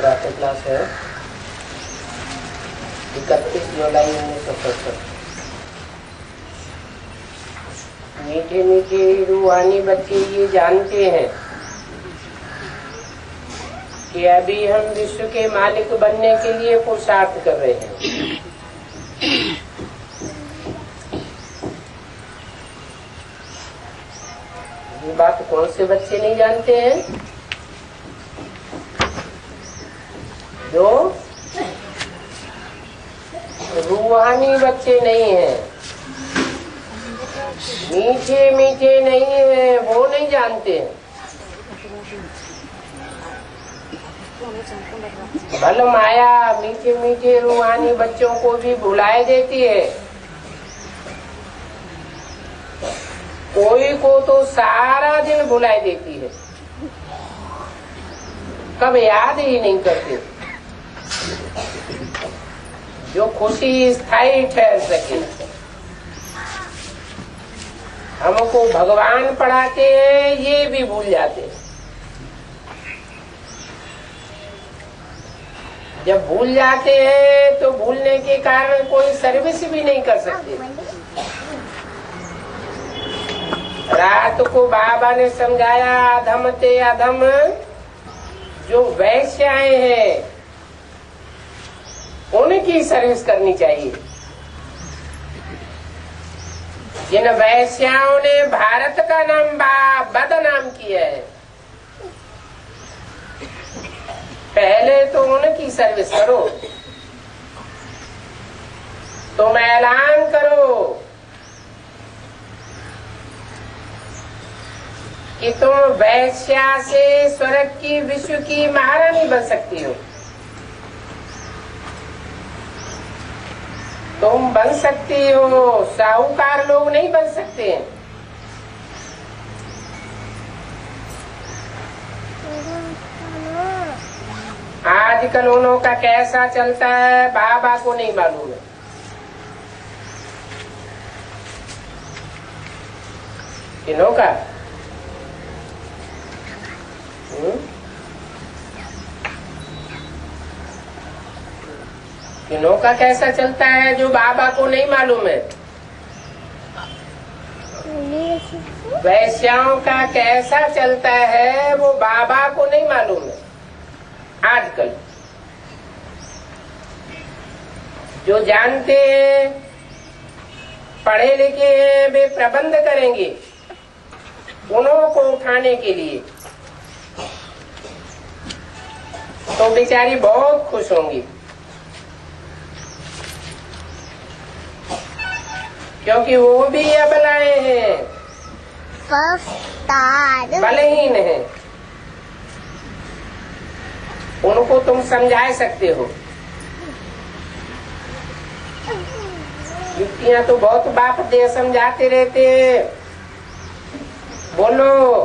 प्रातः क्लास है 31 जुलाई 1970। मीठे मीठे रूहानी बच्चे ये जानते हैं कि अभी हम विश्व के मालिक बनने के लिए पुरुषार्थ कर रहे हैं। ये बात कौन से बच्चे नहीं जानते हैं? जो रूहानी बच्चे नहीं हैं, मीठे मीठे नहीं हैं, वो नहीं जानते हैं। भल माया मीठे मीठे रूहानी बच्चों को भी भुलाए देती है। कोई को तो सारा दिन भुलाए देती है, कब याद ही नहीं करते। जो खुशी स्थायी ठहर सके। हमको भगवान पढ़ाते हैं, ये भी भूल जाते हैं। जब भूल जाते हैं तो भूलने के कारण कोई सर्विस भी नहीं कर सकते। रात को बाबा ने समझाया, अधम ते अधम जो वैश्याएं हैं उनकी सर्विस करनी चाहिए। जिन वैश्याओं ने भारत का नाम बदनाम किया है, पहले तो उनकी सर्विस करो। तुम ऐलान करो कि तुम वैश्या से स्वर्ग की विश्व की महारानी बन सकती हो। तुम बन सकती हो, साहूकार लोग नहीं बन सकते। आजकल उन्हों का कैसा चलता है बाबा को नहीं मालूम है। किन्हों का? किन्हों का कैसा चलता है जो बाबा को नहीं मालूम है? वैश्याओं का कैसा चलता है वो बाबा को नहीं मालूम है। आजकल जो जानते हैं, पढ़े लिखे हैं, वे प्रबंध करेंगे उन्हों को उठाने के लिए, तो बेचारी बहुत खुश होंगी। क्योंकि वो भी अबलाएं हैं, बलहीन हैं। उनको तुम समझा सकते हो। युक्तियां तो बहुत बाप दे समझाते रहते हैं। बोलो,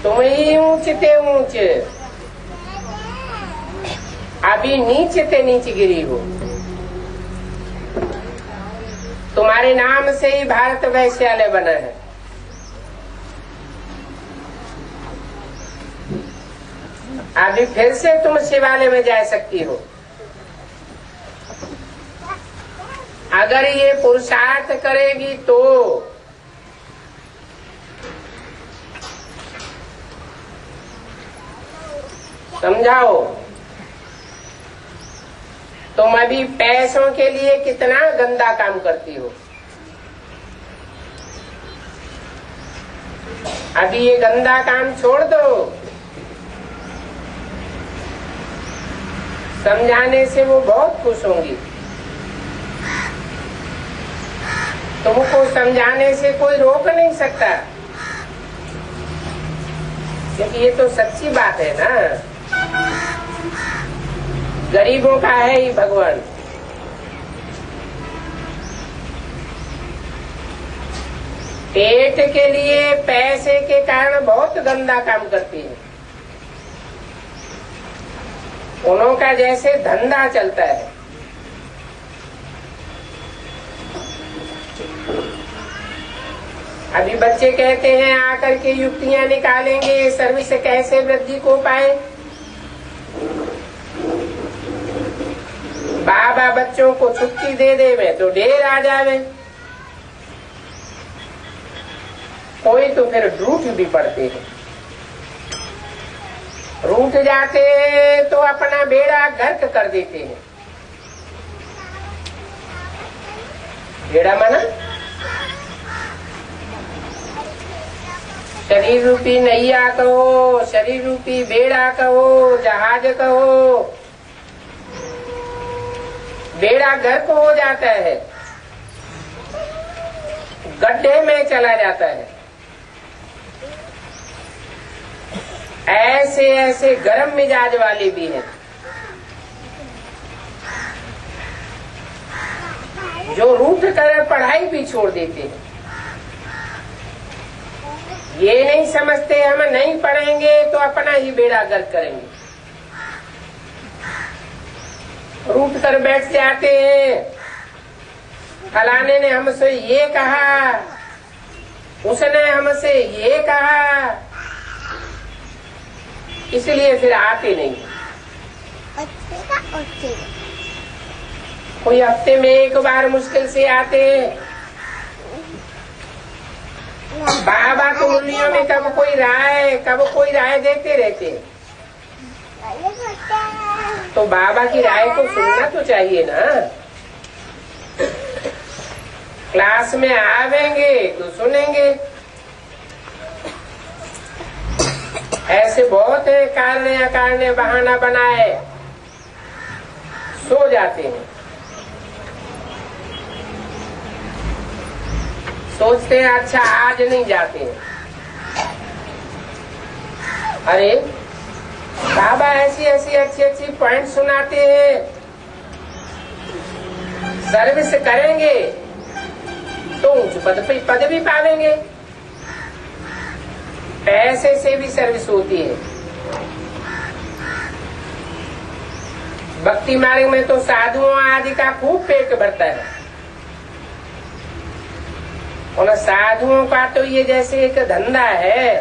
तुम ही ऊंचते ऊंच, अभी नीचे ते नीचे गिरी हो। तुम्हारे नाम से ही भारत वैश्यालय बना है। अभी फिर से तुम शिवालय में जा सकती हो। अगर ये पुरुषार्थ करेगी तो समझाओ। तुम अभी पैसों के लिए कितना गंदा काम करती हो। अभी ये गंदा काम छोड़ दो। समझाने से वो बहुत खुश होंगी। तुमको समझाने से कोई रोक नहीं सकता, क्योंकि ये तो सच्ची बात है ना। गरीबों का है ही भगवान। पेट के लिए पैसे के कारण बहुत गंदा काम करती है। उन्हों का जैसे धंधा चलता है। अभी बच्चे कहते हैं आकर के युक्तियां निकालेंगे, सर्विस कैसे वृद्धि को पाए। बाबा बच्चों को छुट्टी दे देवे तो ढेर आ जावे, कोई तो फिर रूठ भी पड़ते हैं। रूठ जाते तो अपना बेड़ा गर्क कर देते हैं। बेड़ा माना शरीर रूपी नैया कहो, शरीर रूपी बेड़ा कहो, जहाज कहो। बेड़ा गर्क हो जाता है, गड्ढे में चला जाता है। ऐसे ऐसे गरम मिजाज वाले भी हैं जो रूठ कर पढ़ाई भी छोड़ देते हैं। ये नहीं समझते हम नहीं पढ़ेंगे तो अपना ही बेड़ा गर्क करेंगे, रूठ कर बैठ जाते हैं। फलाने ने हमसे ये कहा, उसने हमसे ये कहा, इसलिए फिर आते नहीं। कोई हफ्ते में एक बार मुश्किल से आते हैं। बाबा तो मुरलियों में कब कोई राय देते रहते हैं, तो बाबा की राय को सुनना तो चाहिए ना। क्लास में आवेंगे तो सुनेंगे। ऐसे बहुत है कारणे अकारणे बहाना बनाए सो जाते हैं। सोचते हैं अच्छा आज नहीं जाते हैं। अरे बाबा ऐसी ऐसी अच्छी अच्छी पॉइंट सुनाते हैं, सर्विस करेंगे तो उच्च पद भी पावेंगे। पैसे से भी सर्विस होती है। भक्ति मार्ग में तो साधुओं आदि का खूब पेट भरता है। और साधुओं का तो ये जैसे एक धंधा है,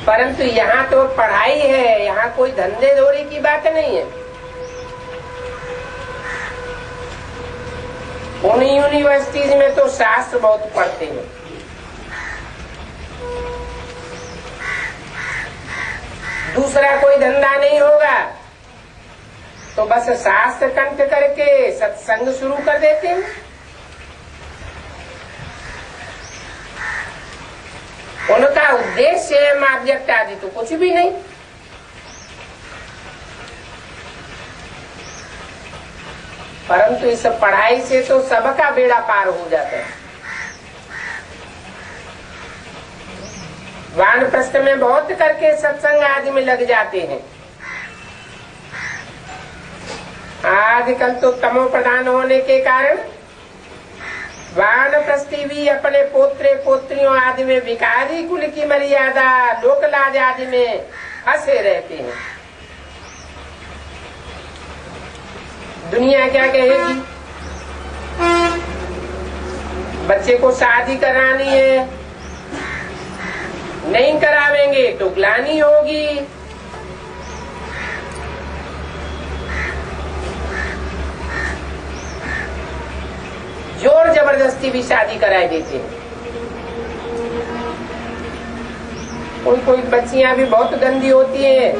परंतु यहाँ तो पढ़ाई है, यहाँ कोई धंधे दौरी की बात नहीं है। उन यूनिवर्सिटीज में तो शास्त्र बहुत पढ़ते हैं। दूसरा कोई धंधा नहीं होगा तो बस शास्त्र कंठ करके सत्संग शुरू कर देते हैं। उनका उद्देश्य है ऑब्जेक्ट आदि तो कुछ भी नहीं। परंतु इस पढ़ाई से तो सबका बेड़ा पार हो जाता है। वानप्रस्थ में बहुत करके सत्संग आदि में लग जाते हैं। आजकल तो तमो प्रधान होने के कारण वानप्रस्थी भी अपने पोत्रे पोत्रियों आदि में भिखारी कुल की मर्यादा लोकलाज आदि में फंसे रहते हैं। दुनिया क्या कहेगी? बच्चे को शादी करानी है, नहीं करावेंगे तो ग्लानि होगी। जोर जबरदस्ती भी शादी कराए देते हैं। कोई कोई बच्चियां भी बहुत गंदी होती हैं।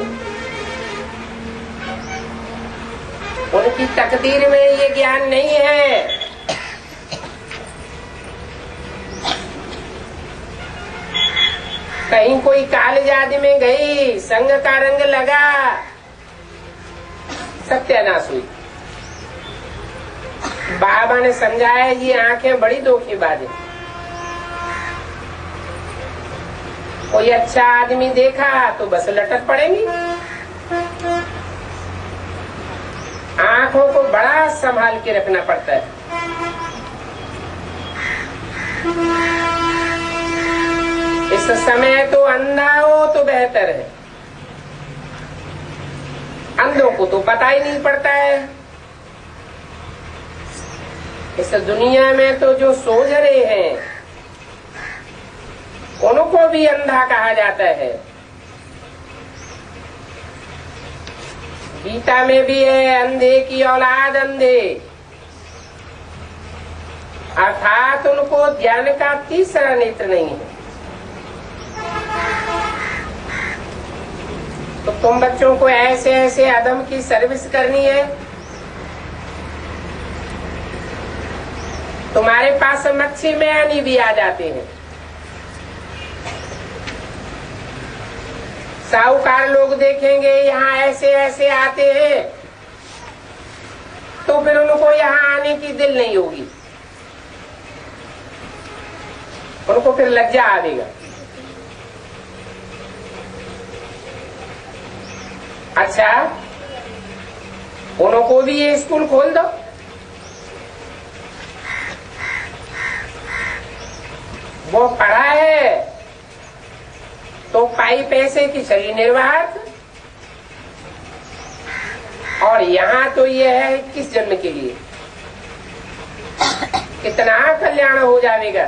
उनकी तकदीर में ये ज्ञान नहीं है। कहीं कोई कॉलेज आदि में गई, संग का रंग लगा, सत्यानाश हुई। बाबा ने समझाया ये आंखें बड़ी धोखेबाज है। कोई अच्छा आदमी देखा तो बस लटक पड़ेंगी। आंखों को बड़ा संभाल के रखना पड़ता है। इस समय तो अंधा हो तो बेहतर है। अंधों को तो पता ही नहीं पड़ता है। इस दुनिया में तो जो सोझरे हैं उनको भी अंधा कहा जाता है। गीता में भी है, अंधे की औलाद अंधे, अर्थात उनको ज्ञान का तीसरा नेत्र नहीं है। तो तुम बच्चों को ऐसे ऐसे अधम की सर्विस करनी है। तुम्हारे पास मच्छी में यानी भी आ जाते हैं। साहूकार लोग देखेंगे यहाँ ऐसे ऐसे आते हैं, तो फिर उनको यहाँ आने की दिल नहीं होगी, उनको फिर लज्जा आएगा। अच्छा, उनको भी ये स्कूल खोल दो, वो पढ़ा है तो पाई पैसे की सही निर्वाहक, और यहाँ तो ये है किस जन्म के लिए, कितना कल्याण हो जाएगा।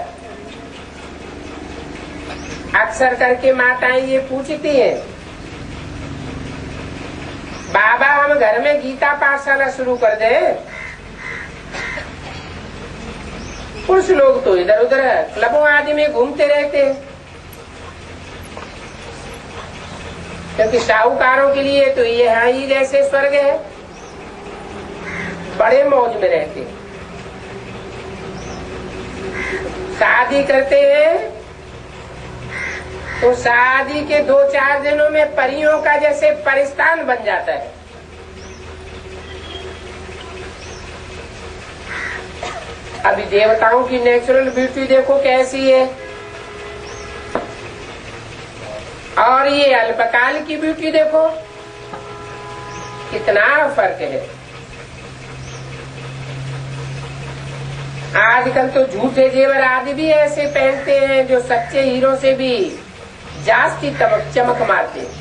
अक्सर करके माताएं ये पूछती हैं, बाबा हम घर में गीता पाठशाला शुरू कर दें। पुरुष लोग तो इधर उधर क्लबों आदि में घूमते रहते हैं, क्योंकि साहूकारों के लिए तो ये यहाँ ही जैसे स्वर्ग है, बड़े मौज में रहते हैं। शादी करते हैं तो शादी के 2-4 दिनों में परियों का जैसे परिस्तान बन जाता है। अभी देवताओं की नेचुरल ब्यूटी देखो कैसी है, और ये अल्पकाल की ब्यूटी देखो कितना फर्क है। आजकल तो झूठे जेवर आदि भी ऐसे पहनते हैं जो सच्चे हीरो से भी जास्ती चमक मारते हैं।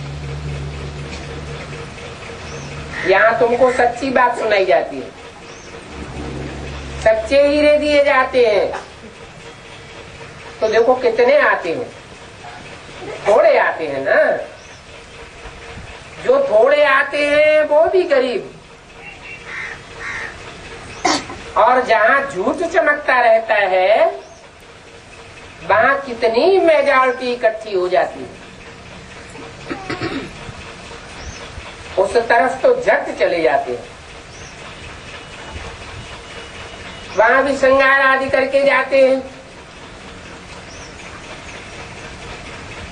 यहाँ तुमको सच्ची बात सुनाई जाती है, सच्चे हीरे दिए जाते हैं, तो देखो कितने आते हैं, थोड़े आते हैं ना। जो थोड़े आते हैं वो भी गरीब, और जहाँ झूठ चमकता रहता है वहाँ कितनी मेजॉरिटी इकट्ठी हो जाती है, उस तरफ तो झट चले जाते हैं। वहाँ भी श्रृंगार आदि करके जाते हैं।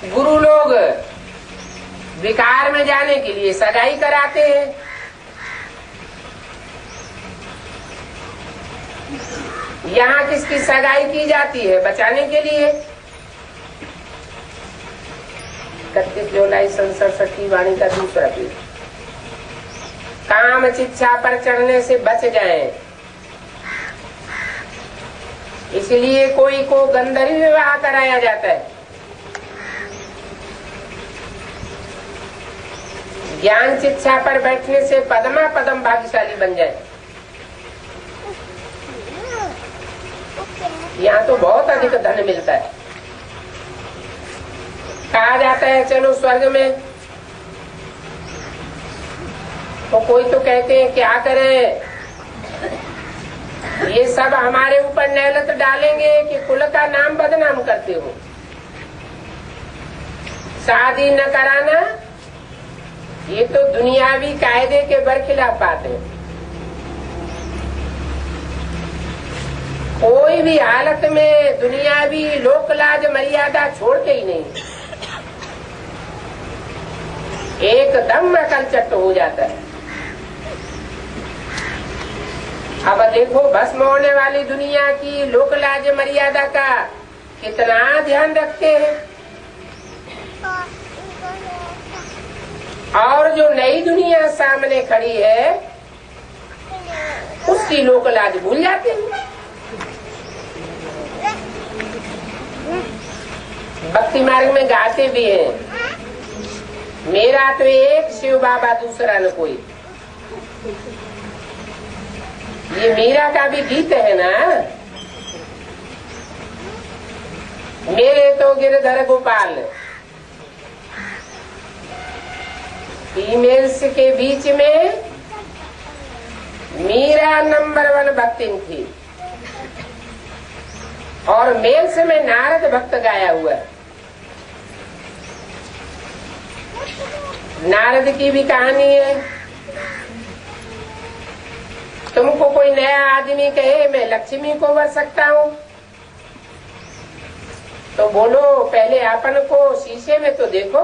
गुरु लोग विकार में जाने के लिए सगाई कराते हैं। यहाँ किसकी सगाई की जाती है? बचाने के लिए। 31 जुलाई संसद सठी वाणी का दूसरा पीठ। काम शिक्षा पर चढ़ने से बच जाएं, इसलिए कोई को गंधर्व विवाह कराया जाता है। ज्ञान शिक्षा पर बैठने से पदमा पदम भाग्यशाली बन जाए। यहाँ तो बहुत अधिक धन मिलता है। कहा जाता है चलो स्वर्ग में, तो कोई तो कहते हैं क्या करें, ये सब हमारे ऊपर नेलत डालेंगे कि कुल का नाम बदनाम करते हो। शादी न कराना ये तो दुनियावी कायदे के बरखिलाफ बात है। कोई भी हालत में दुनियावी लोक लाज मर्यादा छोड़ते ही नहीं, एकदम अकलचट हो जाता है। अब देखो भस्म होने वाली दुनिया की लोक लाज मर्यादा का कितना ध्यान रखते हैं, और जो नई दुनिया सामने खड़ी है उसकी लोक लाज भूल जाते हैं। भक्ति मार्ग में गाते भी हैं, मेरा तो एक शिव बाबा दूसरा न कोई। ये मीरा का भी गीत है ना, मेरे तो गिरधर गोपाल। फीमेल्स के बीच में मीरा नंबर 1 भक्तिन थी और मेल्स में नारद भक्त गाया हुआ है। नारद की भी कहानी है। तुमको कोई नया आदमी कहे मैं लक्ष्मी को वर सकता हूँ, तो बोलो पहले अपन को शीशे में तो देखो,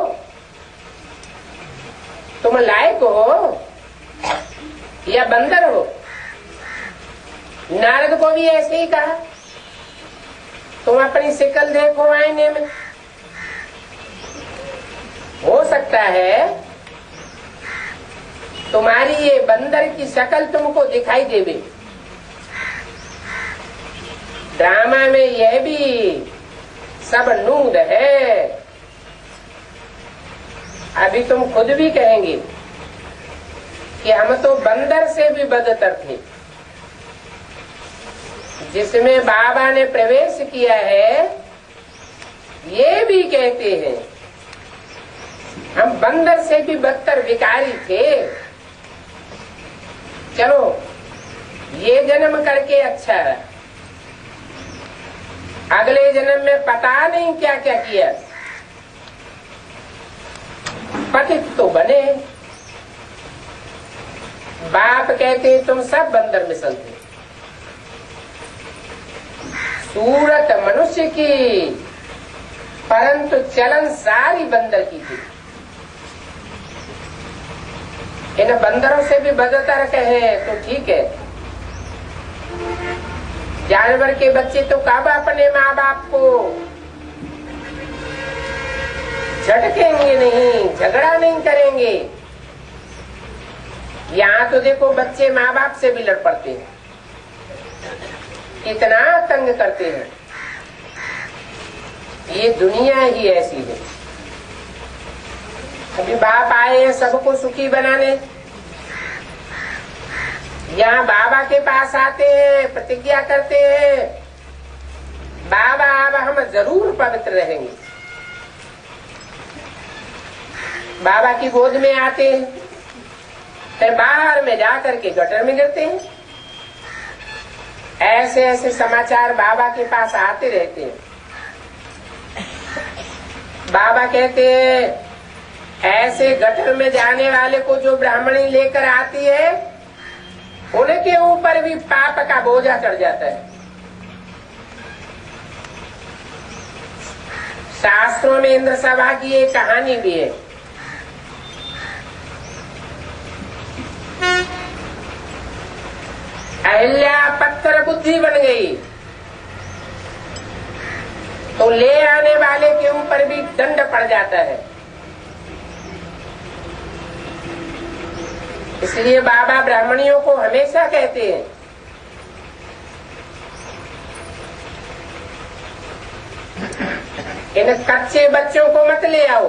तुम लायक हो या बंदर हो। नारद को भी ऐसे ही कहा, तुम अपनी शक्ल देखो आईने में, हो सकता है तुम्हारी ये बंदर की शक्ल तुमको दिखाई देवे। ड्रामा में यह भी सब नूड है। अभी तुम खुद भी कहेंगे कि हम तो बंदर से भी बदतर थे। जिसमें बाबा ने प्रवेश किया है, ये भी कहते हैं हम बंदर से भी बदतर विकारी थे। चलो ये जन्म करके अच्छा है, अगले जन्म में पता नहीं क्या क्या किया, पतित तो बने। बाप कहते तुम सब बंदर मिसल थे। सूरत मनुष्य की, परंतु चलन सारी बंदर की थी। इन बंदरों से भी बदतर कहे तो ठीक है। जानवर के बच्चे तो कब अपने माँ बाप को झटकेंगे नहीं, झगड़ा नहीं करेंगे। यहाँ तो देखो बच्चे माँ बाप से भी लड़ पड़ते हैं, कितना तंग करते हैं। ये दुनिया ही ऐसी है। अभी बाप आए हैं सबको सुखी बनाने, यहाँ बाबा के पास आते हैं, प्रतिज्ञा करते हैं बाबा अब हम जरूर पवित्र रहेंगे। बाबा की गोद में आते हैं, फिर बाहर में जाकर के गटर में गिरते हैं। ऐसे ऐसे समाचार बाबा के पास आते रहते हैं। बाबा कहते हैं ऐसे गटर में जाने वाले को जो ब्राह्मणी लेकर आती है, उनके ऊपर भी पाप का बोझा चढ़ जाता है। शास्त्रों में इंद्र सभा की एक कहानी भी है। अहिल्या पत्थर बुद्धि बन गई तो ले आने वाले के ऊपर भी दंड पड़ जाता है। इसलिए बाबा ब्राह्मणियों को हमेशा कहते हैं इन कच्चे बच्चों को मत ले आओ,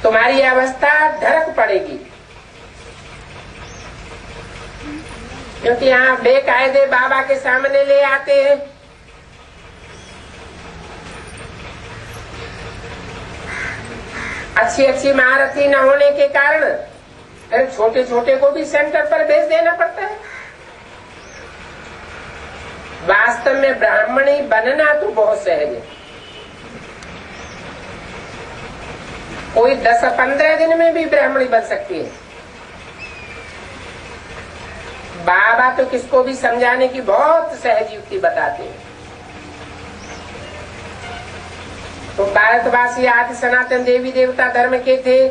तुम्हारी अवस्था धड़क पड़ेगी। क्योंकि यहाँ बेकायदे बाबा के सामने ले आते हैं। अच्छी अच्छी महारथी न होने के कारण छोटे छोटे को भी सेंटर पर भेज देना पड़ता है। वास्तव में ब्राह्मणी बनना तो बहुत सहज है। कोई 10-15 दिन में भी ब्राह्मणी बन सकती है। बाबा तो किसको भी समझाने की बहुत सहज युक्ति बताते हैं। तो भारतवासी आदि सनातन देवी देवता धर्म के थे,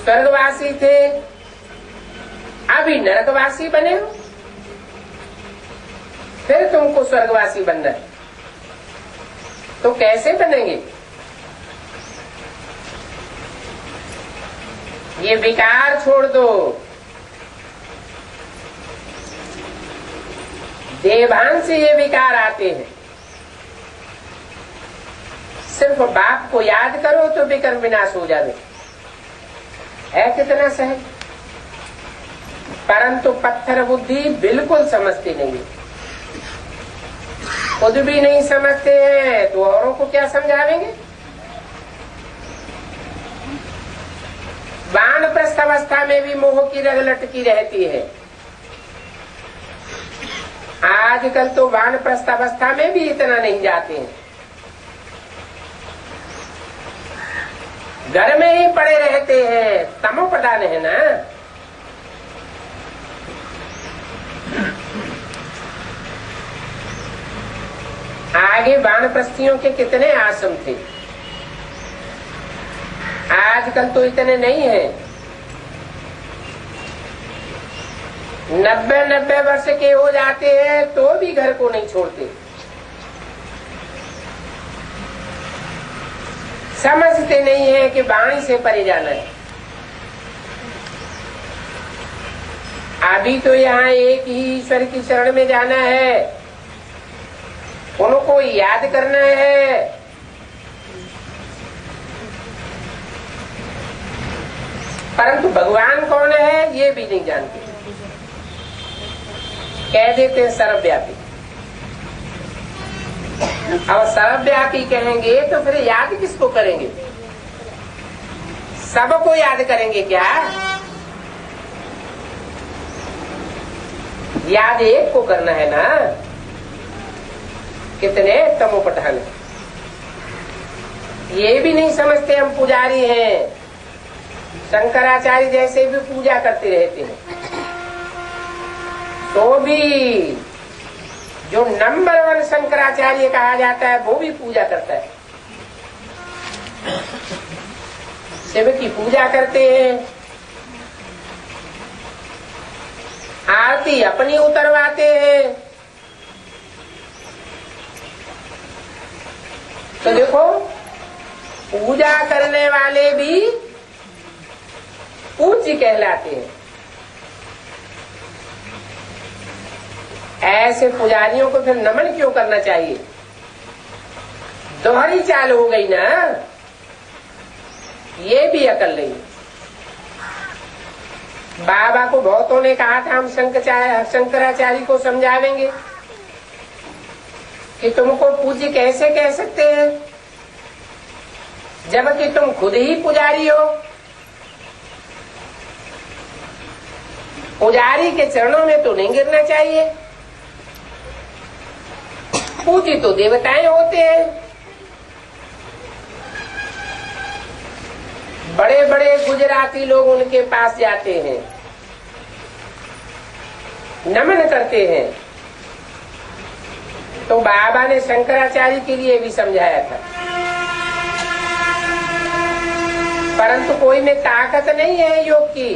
स्वर्गवासी थे, अभी नरकवासी बने हो, फिर तुमको स्वर्गवासी बनना है तो कैसे बनेंगे? ये विकार छोड़ दो। देवान से ये विकार आते हैं। सिर्फ बाप को याद करो तो विकर्म विनाश हो जावे। है कितना सहज। परंतु पत्थर बुद्धि बिल्कुल समझती नहीं। खुद भी नहीं समझते हैं तो औरों को क्या समझावेंगे। वानप्रस्थ अवस्था में भी मोह की रग लटकी रहती है। आजकल तो वानप्रस्थ अवस्था में भी इतना नहीं जाते हैं, घर में ही पड़े रहते हैं, तमो प्रधान है ना। आगे वानप्रस्थियों के कितने आश्रम थे, आजकल तो इतने नहीं है। 90 वर्ष के हो जाते हैं तो भी घर को नहीं छोड़ते। समझते नहीं है कि वाणी से परे जाना है। अभी तो यहाँ एक ही ईश्वर की शरण में जाना है, उनको याद करना है। परंतु भगवान कौन है ये भी नहीं जानते, कह देते हैं सर्वव्यापी। अब सर्वव्यापी कहेंगे तो फिर याद किसको करेंगे? सबको याद करेंगे क्या? याद एक को करना है ना। कितने तमोपठान, ये भी नहीं समझते हम पुजारी हैं। शंकराचार्य जैसे भी पूजा करते रहते हैं, तो भी जो नंबर 1 शंकराचार्य कहा जाता है वो भी पूजा करता है। शिव की पूजा करते हैं, आरती अपनी उतरवाते हैं। तो देखो, पूजा करने वाले भी पूज्य कहलाते हैं। ऐसे पुजारियों को फिर नमन क्यों करना चाहिए? दोहरी चाल हो गई ना, ये भी अकल नहीं। बाबा को बहुतों ने कहा था हम शंकराचार्य को समझावेंगे कि तुमको पूज्य कैसे कह सकते हैं जबकि तुम खुद ही पुजारी हो। पुजारी के चरणों में तो नहीं गिरना चाहिए। पूज्य तो देवताएं होते हैं। बड़े बड़े गुजराती लोग उनके पास जाते हैं, नमन करते हैं। तो बाबा ने शंकराचार्य के लिए भी समझाया था, परंतु कोई में ताकत नहीं है योग की,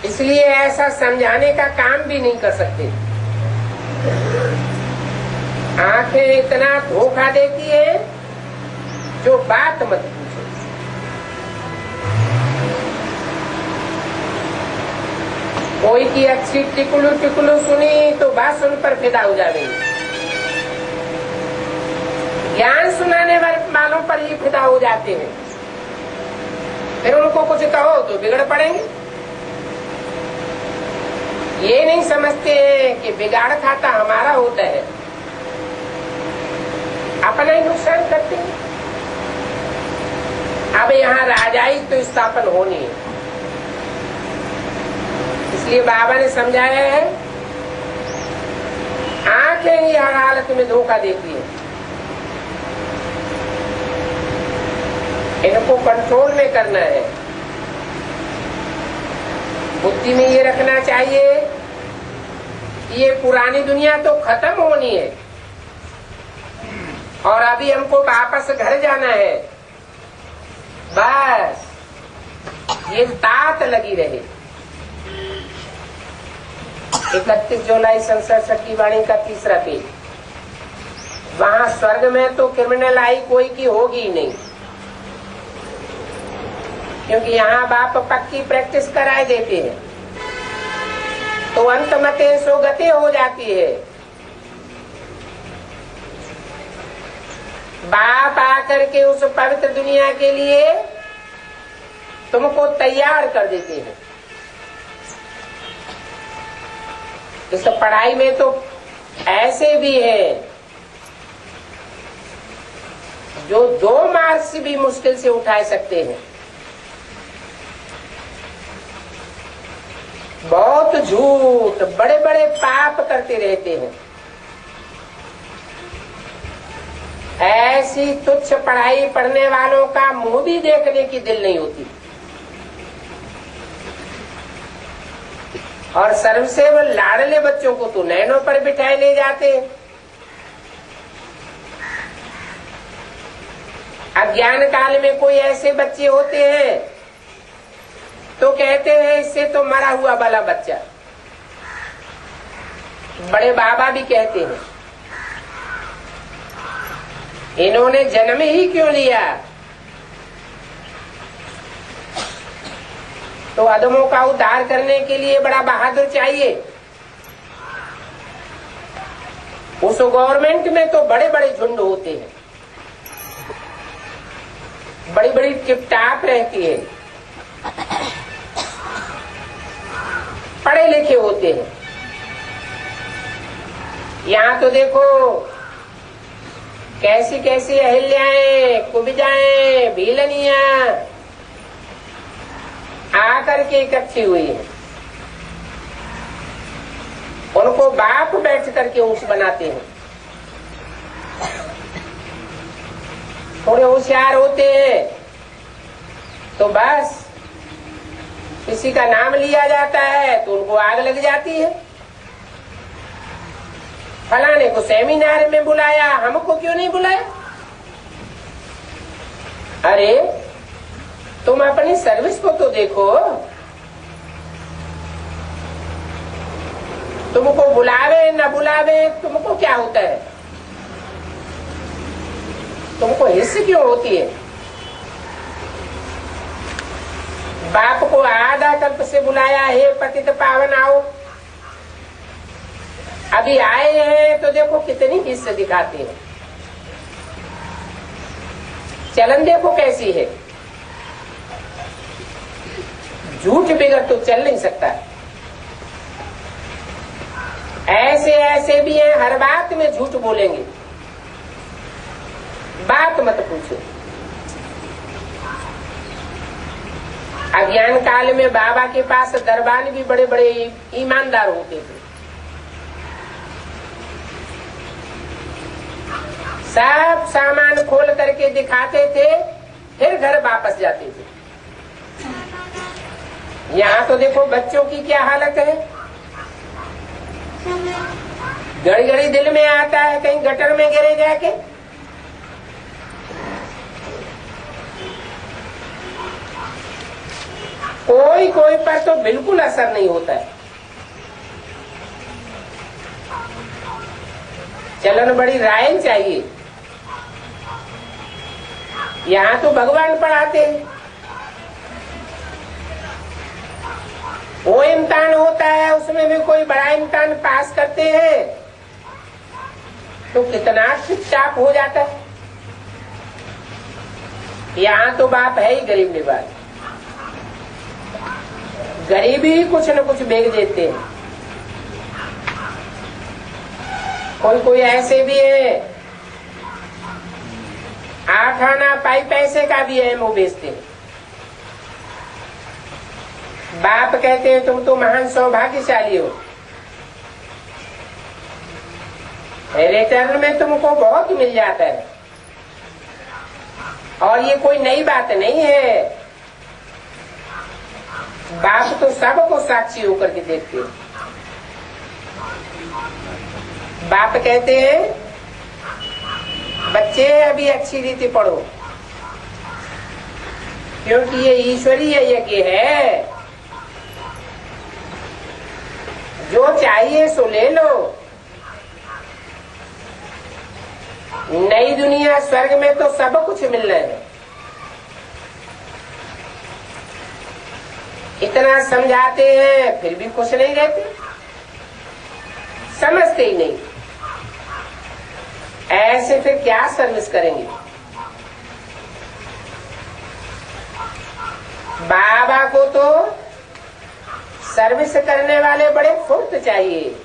इसलिए ऐसा समझाने का काम भी नहीं कर सकते। आंखें इतना धोखा देती है जो बात मत पूछो। कोई की अच्छी टिकुलू टिकुलू सुनी तो बात सुन पर फिदा हो जाएंगे। ज्ञान सुनाने वालों पर ही फिदा हो जाते हैं, फिर उनको कुछ कहो तो बिगड़ पड़ेंगे। ये नहीं समझते हैं कि बिगाड़ खाता हमारा होता है, अपना ही नुकसान करते हैं। अब यहाँ राजाई तो स्थापन होनी है, इसलिए बाबा ने समझाया है आंखें ही हर हालत में धोखा देती है, इनको कंट्रोल में करना है। बुद्धि में ये रखना चाहिए कि ये पुरानी दुनिया तो खत्म होनी है और अभी हमको वापस घर जाना है। बस ये तात लगी रहे। 31 जुलाई संसद शक्ति वाणी का 3रा पेज। वहां स्वर्ग में तो क्रिमिनल आई कोई की होगी ही नहीं, क्योंकि यहाँ बाप पक्की प्रैक्टिस कराए देते हैं, तो अंत मते सो गति हो जाती है। बाप आकर के उस पवित्र दुनिया के लिए तुमको तैयार कर देते हैं। इस पढ़ाई में तो ऐसे भी हैं जो 2 मार्क्स भी मुश्किल से उठा सकते हैं। बहुत झूठ, बड़े बड़े पाप करते रहते हैं। ऐसी तुच्छ पढ़ाई पढ़ने वालों का मुंह भी देखने की दिल नहीं होती। और सर्वसे वो लाडले बच्चों को तो नैनों पर बिठाए ले जाते हैं। अज्ञान काल में कोई ऐसे बच्चे होते हैं तो कहते हैं इससे तो मरा हुआ वाला बच्चा। बड़े बाबा भी कहते हैं इन्होंने जन्म ही क्यों लिया। तो अधमों का उद्धार करने के लिए बड़ा बहादुर चाहिए। उस गवर्नमेंट में तो बड़े बड़े झुंड होते हैं, बड़ी बड़ी टिपटाप रहती है, पढ़े लिखे होते हैं। यहाँ तो देखो कैसी कैसी अहिल्याएं, कुब्जाएं, भीलनियां आकर के इकट्ठी हुई है। उनको बाप बैठ करके ऊंच बनाते हैं। थोड़े होशियार होते हैं तो बस किसी का नाम लिया जाता है तो उनको आग लग जाती है। फलाने को सेमिनार में बुलाया, हमको क्यों नहीं बुलाया? अरे तुम अपनी सर्विस को तो देखो। तुमको बुलावे न बुलावे तुमको क्या होता है? तुमको हिस्स क्यों होती है? बाप को आधा कल्प से बुलाया, हे पतित पावन आओ। अभी आए हैं तो देखो कितनी हिस्स दिखाते हैं। चलन देखो कैसी है। झूठ बिगड़ तो चल नहीं सकता। ऐसे ऐसे भी हैं हर बात में झूठ बोलेंगे। बात मत पूछो। अज्ञान काल में बाबा के पास दरबान भी बड़े बड़े ईमानदार होते थे। सब सामान खोल करके दिखाते थे, फिर घर वापस जाते थे। यहाँ तो देखो बच्चों की क्या हालत है। घड़ी घड़ी दिल में आता है कहीं गटर में गिरे जाके। कोई कोई पर तो बिल्कुल असर नहीं होता है। चलन बड़ी राय चाहिए। यहाँ तो भगवान पढ़ाते हैं। वो इम्तिहान होता है, उसमें भी कोई बड़ा इम्तिहान पास करते हैं तो कितना चुपचाप हो जाता है। यहाँ तो बाप है ही गरीब निवाज। गरीबी ही कुछ न कुछ बेच देते हैं। कोई कोई ऐसे भी है 8 आना पाई पैसे का भी है वो बेचते हैं। बाप कहते हैं तुम तो महान सौभाग्यशाली हो, रिटर्न में तुमको बहुत मिल जाता है। और ये कोई नई बात नहीं है। बाप तो सबको साक्षी होकर के देखते हैं। बाप कहते हैं बच्चे अभी अच्छी रीति पढ़ो, क्योंकि ये ईश्वरीय यज्ञ है। जो चाहिए सो ले लो। नई दुनिया स्वर्ग में तो सब कुछ मिलना है। इतना समझाते हैं फिर भी खुश नहीं रहते, समझते ही नहीं। ऐसे फिर क्या सर्विस करेंगे? बाबा को तो सर्विस करने वाले बड़े फुर्त चाहिए।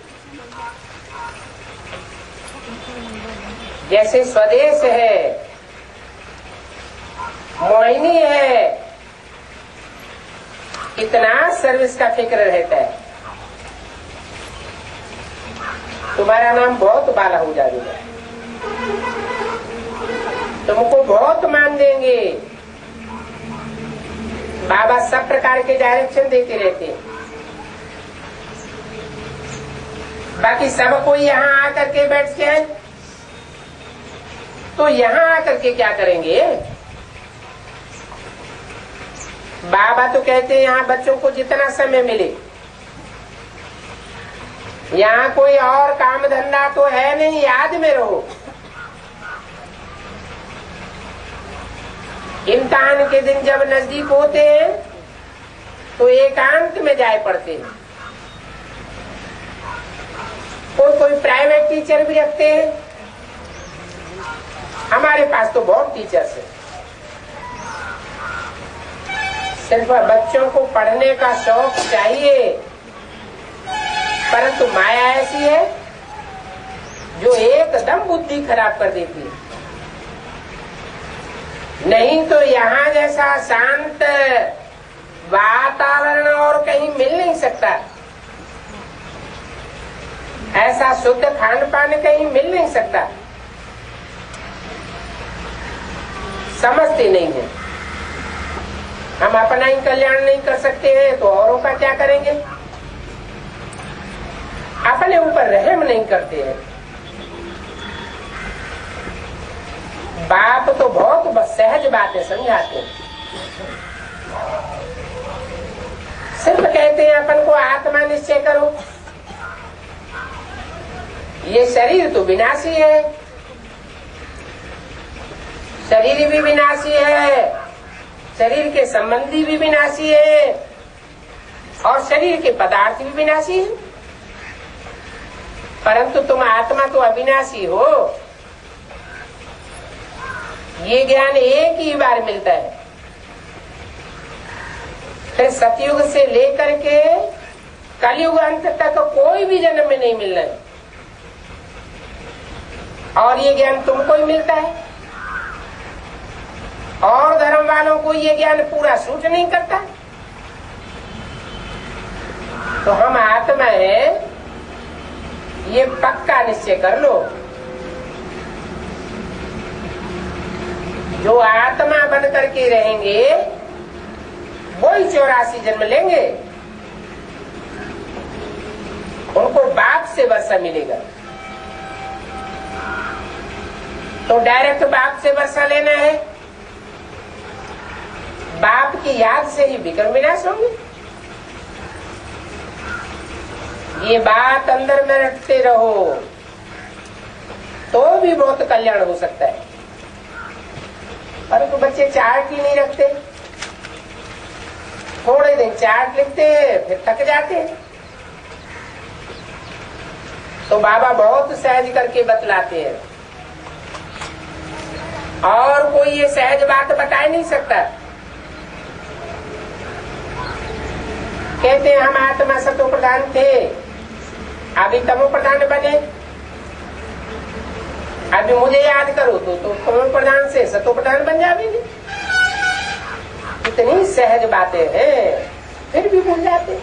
जैसे स्वदेश है, मोहिनी है, कितना सर्विस का फिक्र रहता है। तुम्हारा नाम बहुत बाला हो जाएगा, तुमको बहुत मान देंगे। बाबा सब प्रकार के डायरेक्शन देते रहते हैं। बाकी सब कोई यहाँ आकर के बैठ जाए तो यहाँ आकर के क्या करेंगे? बाबा तो कहते हैं यहाँ बच्चों को जितना समय मिले, यहाँ कोई और काम धंधा तो है नहीं, याद में रहो। इम्तिहान के दिन जब नजदीक होते हैं तो एकांत में जाए पड़ते हैं। कोई प्राइवेट टीचर भी रखते हैं। हमारे पास तो बहुत टीचर्स हैं। सिर्फ बच्चों को पढ़ने का शौक चाहिए, परंतु माया ऐसी है जो एकदम बुद्धि खराब कर देती है। नहीं तो यहाँ जैसा शांत वातावरण और कहीं मिल नहीं सकता। ऐसा शुद्ध खान पान कहीं मिल नहीं सकता। समझते नहीं है। हम अपना ही कल्याण नहीं कर सकते हैं तो औरों का क्या करेंगे? अपने ऊपर रहम नहीं करते हैं। बाप तो बहुत सहज बातें समझाते हैं। सिर्फ कहते हैं अपन को आत्मा निश्चय करो। ये शरीर तो विनाशी है, शरीर भी विनाशी है, शरीर के संबंधी भी विनाशी है और शरीर के पदार्थ भी विनाशी है। परंतु तुम आत्मा तो अविनाशी हो। ये ज्ञान एक ही बार मिलता है। फिर सतयुग से लेकर के कलयुग अंत तक कोई भी जन्म में नहीं मिलना है। और ये ज्ञान तुमको ही मिलता है। और धर्म वालों को ये ज्ञान पूरा सूट नहीं करता। तो हम आत्मा है, ये पक्का निश्चय कर लो। जो आत्मा बन करके रहेंगे वही 84 जन्म लेंगे। उनको बाप से वर्षा मिलेगा। तो डायरेक्ट बाप से वर्षा लेना है। बाप की याद से ही विक्रम विनाश होंगे। ये बात अंदर में रखते रहो तो भी बहुत कल्याण हो सकता है। परंतु बच्चे चार्ट ही नहीं रखते। थोड़े दिन चार्ट लिखते फिर थक जाते। तो बाबा बहुत सहज करके बतलाते हैं और कोई ये सहज बात बता ही नहीं सकता। कहते हैं हम आत्मा सतो प्रधान थे, अभी तमो प्रधान बने। अभी मुझे याद करो तो तमो प्रधान से सतो प्रधान बन जाएंगे। इतनी सहज बातें हैं फिर भी भूल जाते।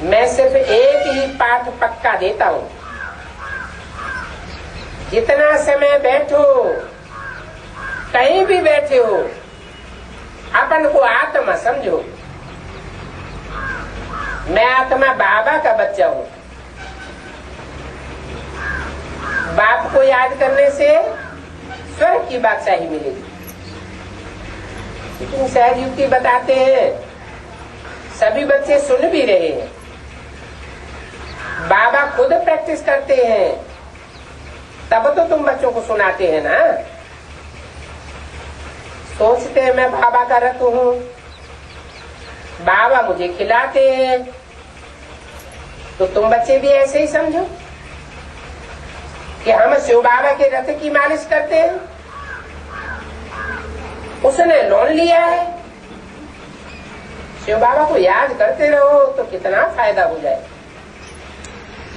मैं सिर्फ एक ही पाठ पक्का देता हूं। जितना समय बैठो, कहीं भी बैठे हो, अपन को आत्मा समझो। मैं आत्मा बाबा का बच्चा हूं। बाप को याद करने से स्वर्ग की बादशाही मिलेगी। इतनी सहज युक्ति बताते हैं, सभी बच्चे सुन भी रहे हैं। बाबा खुद प्रैक्टिस करते हैं, तब तो तुम बच्चों को सुनाते हैं ना। सोचते हैं मैं बाबा का रथ हूँ, बाबा मुझे खिलाते हैं, तो तुम बच्चे भी ऐसे ही समझो कि हम शिव बाबा के रथ की मालिश करते हैं। उसने लोन लिया है। शिव बाबा को याद करते रहो तो कितना फायदा हो जाए।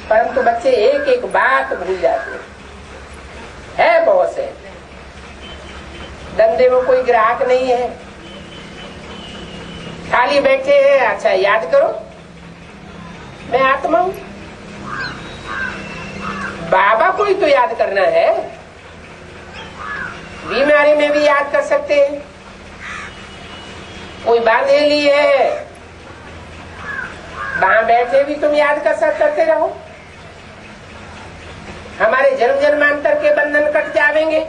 परंतु बच्चे एक एक बात भूल जाते हैं। है बहुत से। धंधे में कोई ग्राहक नहीं है, खाली बैठे हैं। अच्छा याद करो मैं आत्मा हूं, बाबा को ही तो याद करना है। बीमारी में भी याद कर सकते हैं। कोई बांधेली है, वहां बैठे भी तुम याद करते रहो। हमारे जन्म जन्मांतर के बंधन कट जाएंगे।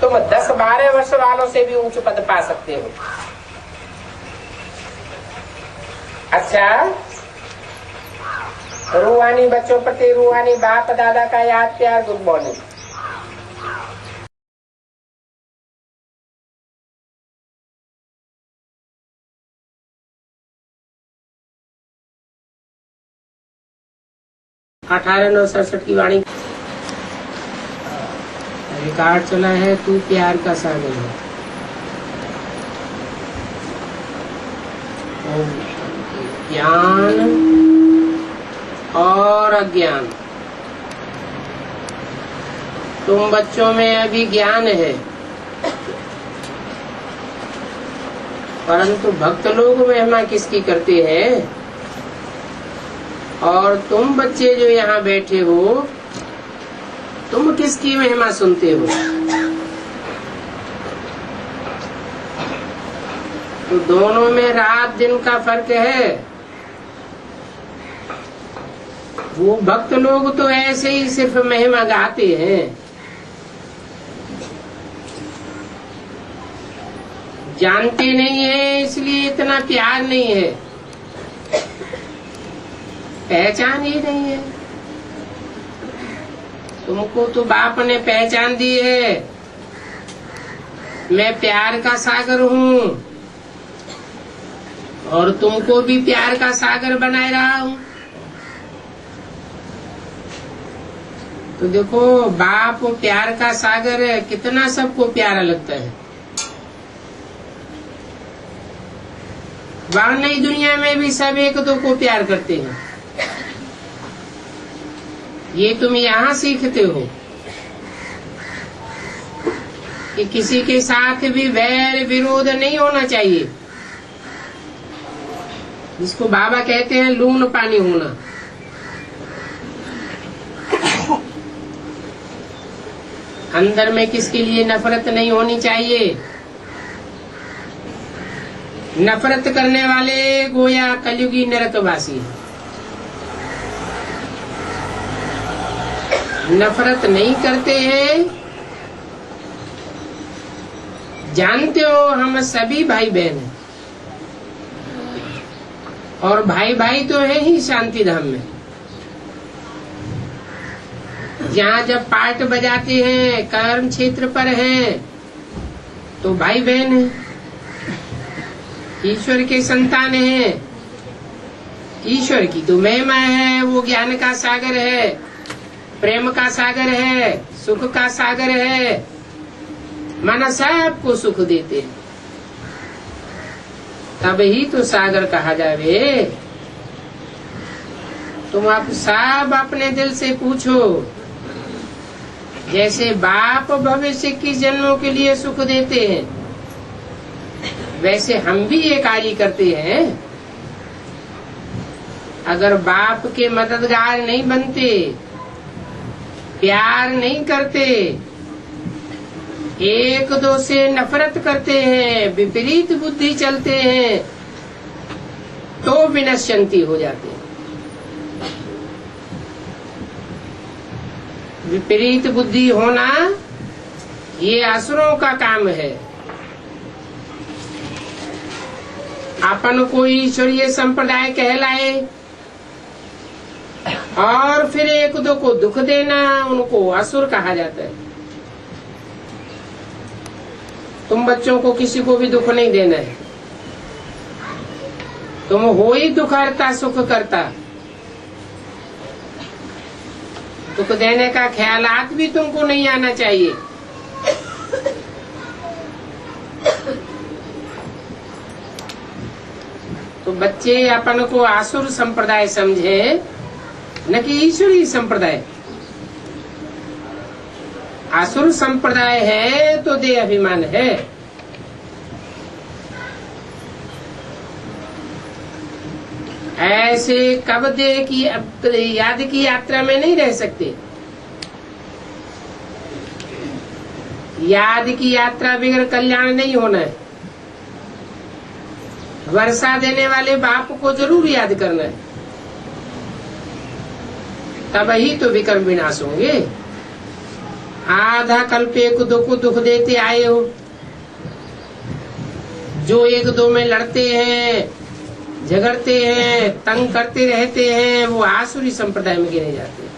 तुम 10-12 वर्ष वालों से भी ऊंच पद पा सकते हो। अच्छा, रूहानी बच्चों प्रति रूहानी बाप दादा का याद प्यार। Good morning. अठारह 967 की वाणी रिकॉर्ड चला है। तू प्यार का सागर है। ज्ञान और अज्ञान, तुम बच्चों में अभी ज्ञान है, परंतु भक्त लोग महिमा किसकी करते हैं? और तुम बच्चे जो यहाँ बैठे हो, तुम किसकी महिमा सुनते हो? तो दोनों में रात दिन का फर्क है। वो भक्त लोग तो ऐसे ही सिर्फ महिमा गाते हैं, जानते नहीं है, इसलिए इतना प्यार नहीं है, पहचान ही नहीं है। तुमको तो बाप ने पहचान दी है, मैं प्यार का सागर हूँ और तुमको भी प्यार का सागर बनाए रहा हूँ। तो देखो, बाप प्यार का सागर है, कितना सबको प्यारा लगता है। वहां नई दुनिया में भी सब एक दो को प्यार करते हैं। ये तुम यहाँ सीखते हो कि किसी के साथ भी वैर विरोध नहीं होना चाहिए, जिसको बाबा कहते हैं लून पानी होना। अंदर में किसके लिए नफरत नहीं होनी चाहिए। नफरत करने वाले गोया कलयुगी नरकवासी। नफरत नहीं करते हैं, जानते हो हम सभी भाई बहन हैं, और भाई भाई तो है ही शांति धाम में। जहाँ जब पाठ बजाते हैं, कर्म क्षेत्र पर हैं, तो भाई बहन है, ईश्वर के संतान हैं। ईश्वर की तो महिमा है, वो ज्ञान का सागर है, प्रेम का सागर है, सुख का सागर है, माना सबको सुख देते हैं, तब ही तो सागर कहा जावे। तुम आप सब अपने दिल से पूछो, जैसे बाप भविष्य की जन्मों के लिए सुख देते हैं, वैसे हम भी ये कार्य करते हैं। अगर बाप के मददगार नहीं बनते, प्यार नहीं करते, एक दो से नफरत करते हैं, विपरीत बुद्धि चलते हैं, तो विनश्यंती हो जाते हैं। विपरीत बुद्धि होना ये असुरों का काम है। अपन को ईश्वरीय संप्रदाय कहलाए और फिर एक दो को दुख देना, उनको असुर कहा जाता है। तुम बच्चों को किसी को भी दुख नहीं देना है, तुम हो ही दुखहर्ता सुख करता। दुख देने का ख्यालात भी तुमको नहीं आना चाहिए। तो बच्चे अपन को आसुर संप्रदाय समझे न कि ईश्वरीय संप्रदाय। असुर संप्रदाय है तो देह अभिमान है। ऐसे कब देह की याद की यात्रा में नहीं रह सकते। याद की यात्रा बगैर कल्याण नहीं होना है। वर्षा देने वाले बाप को जरूर याद करना है, तब ही तो विकर्म विनाश होंगे। आधा कल्प एक दो को दुख देते आए हो, जो एक दो में लड़ते हैं, झगड़ते हैं, तंग करते रहते हैं, वो आसुरी संप्रदाय में गिने जाते हैं।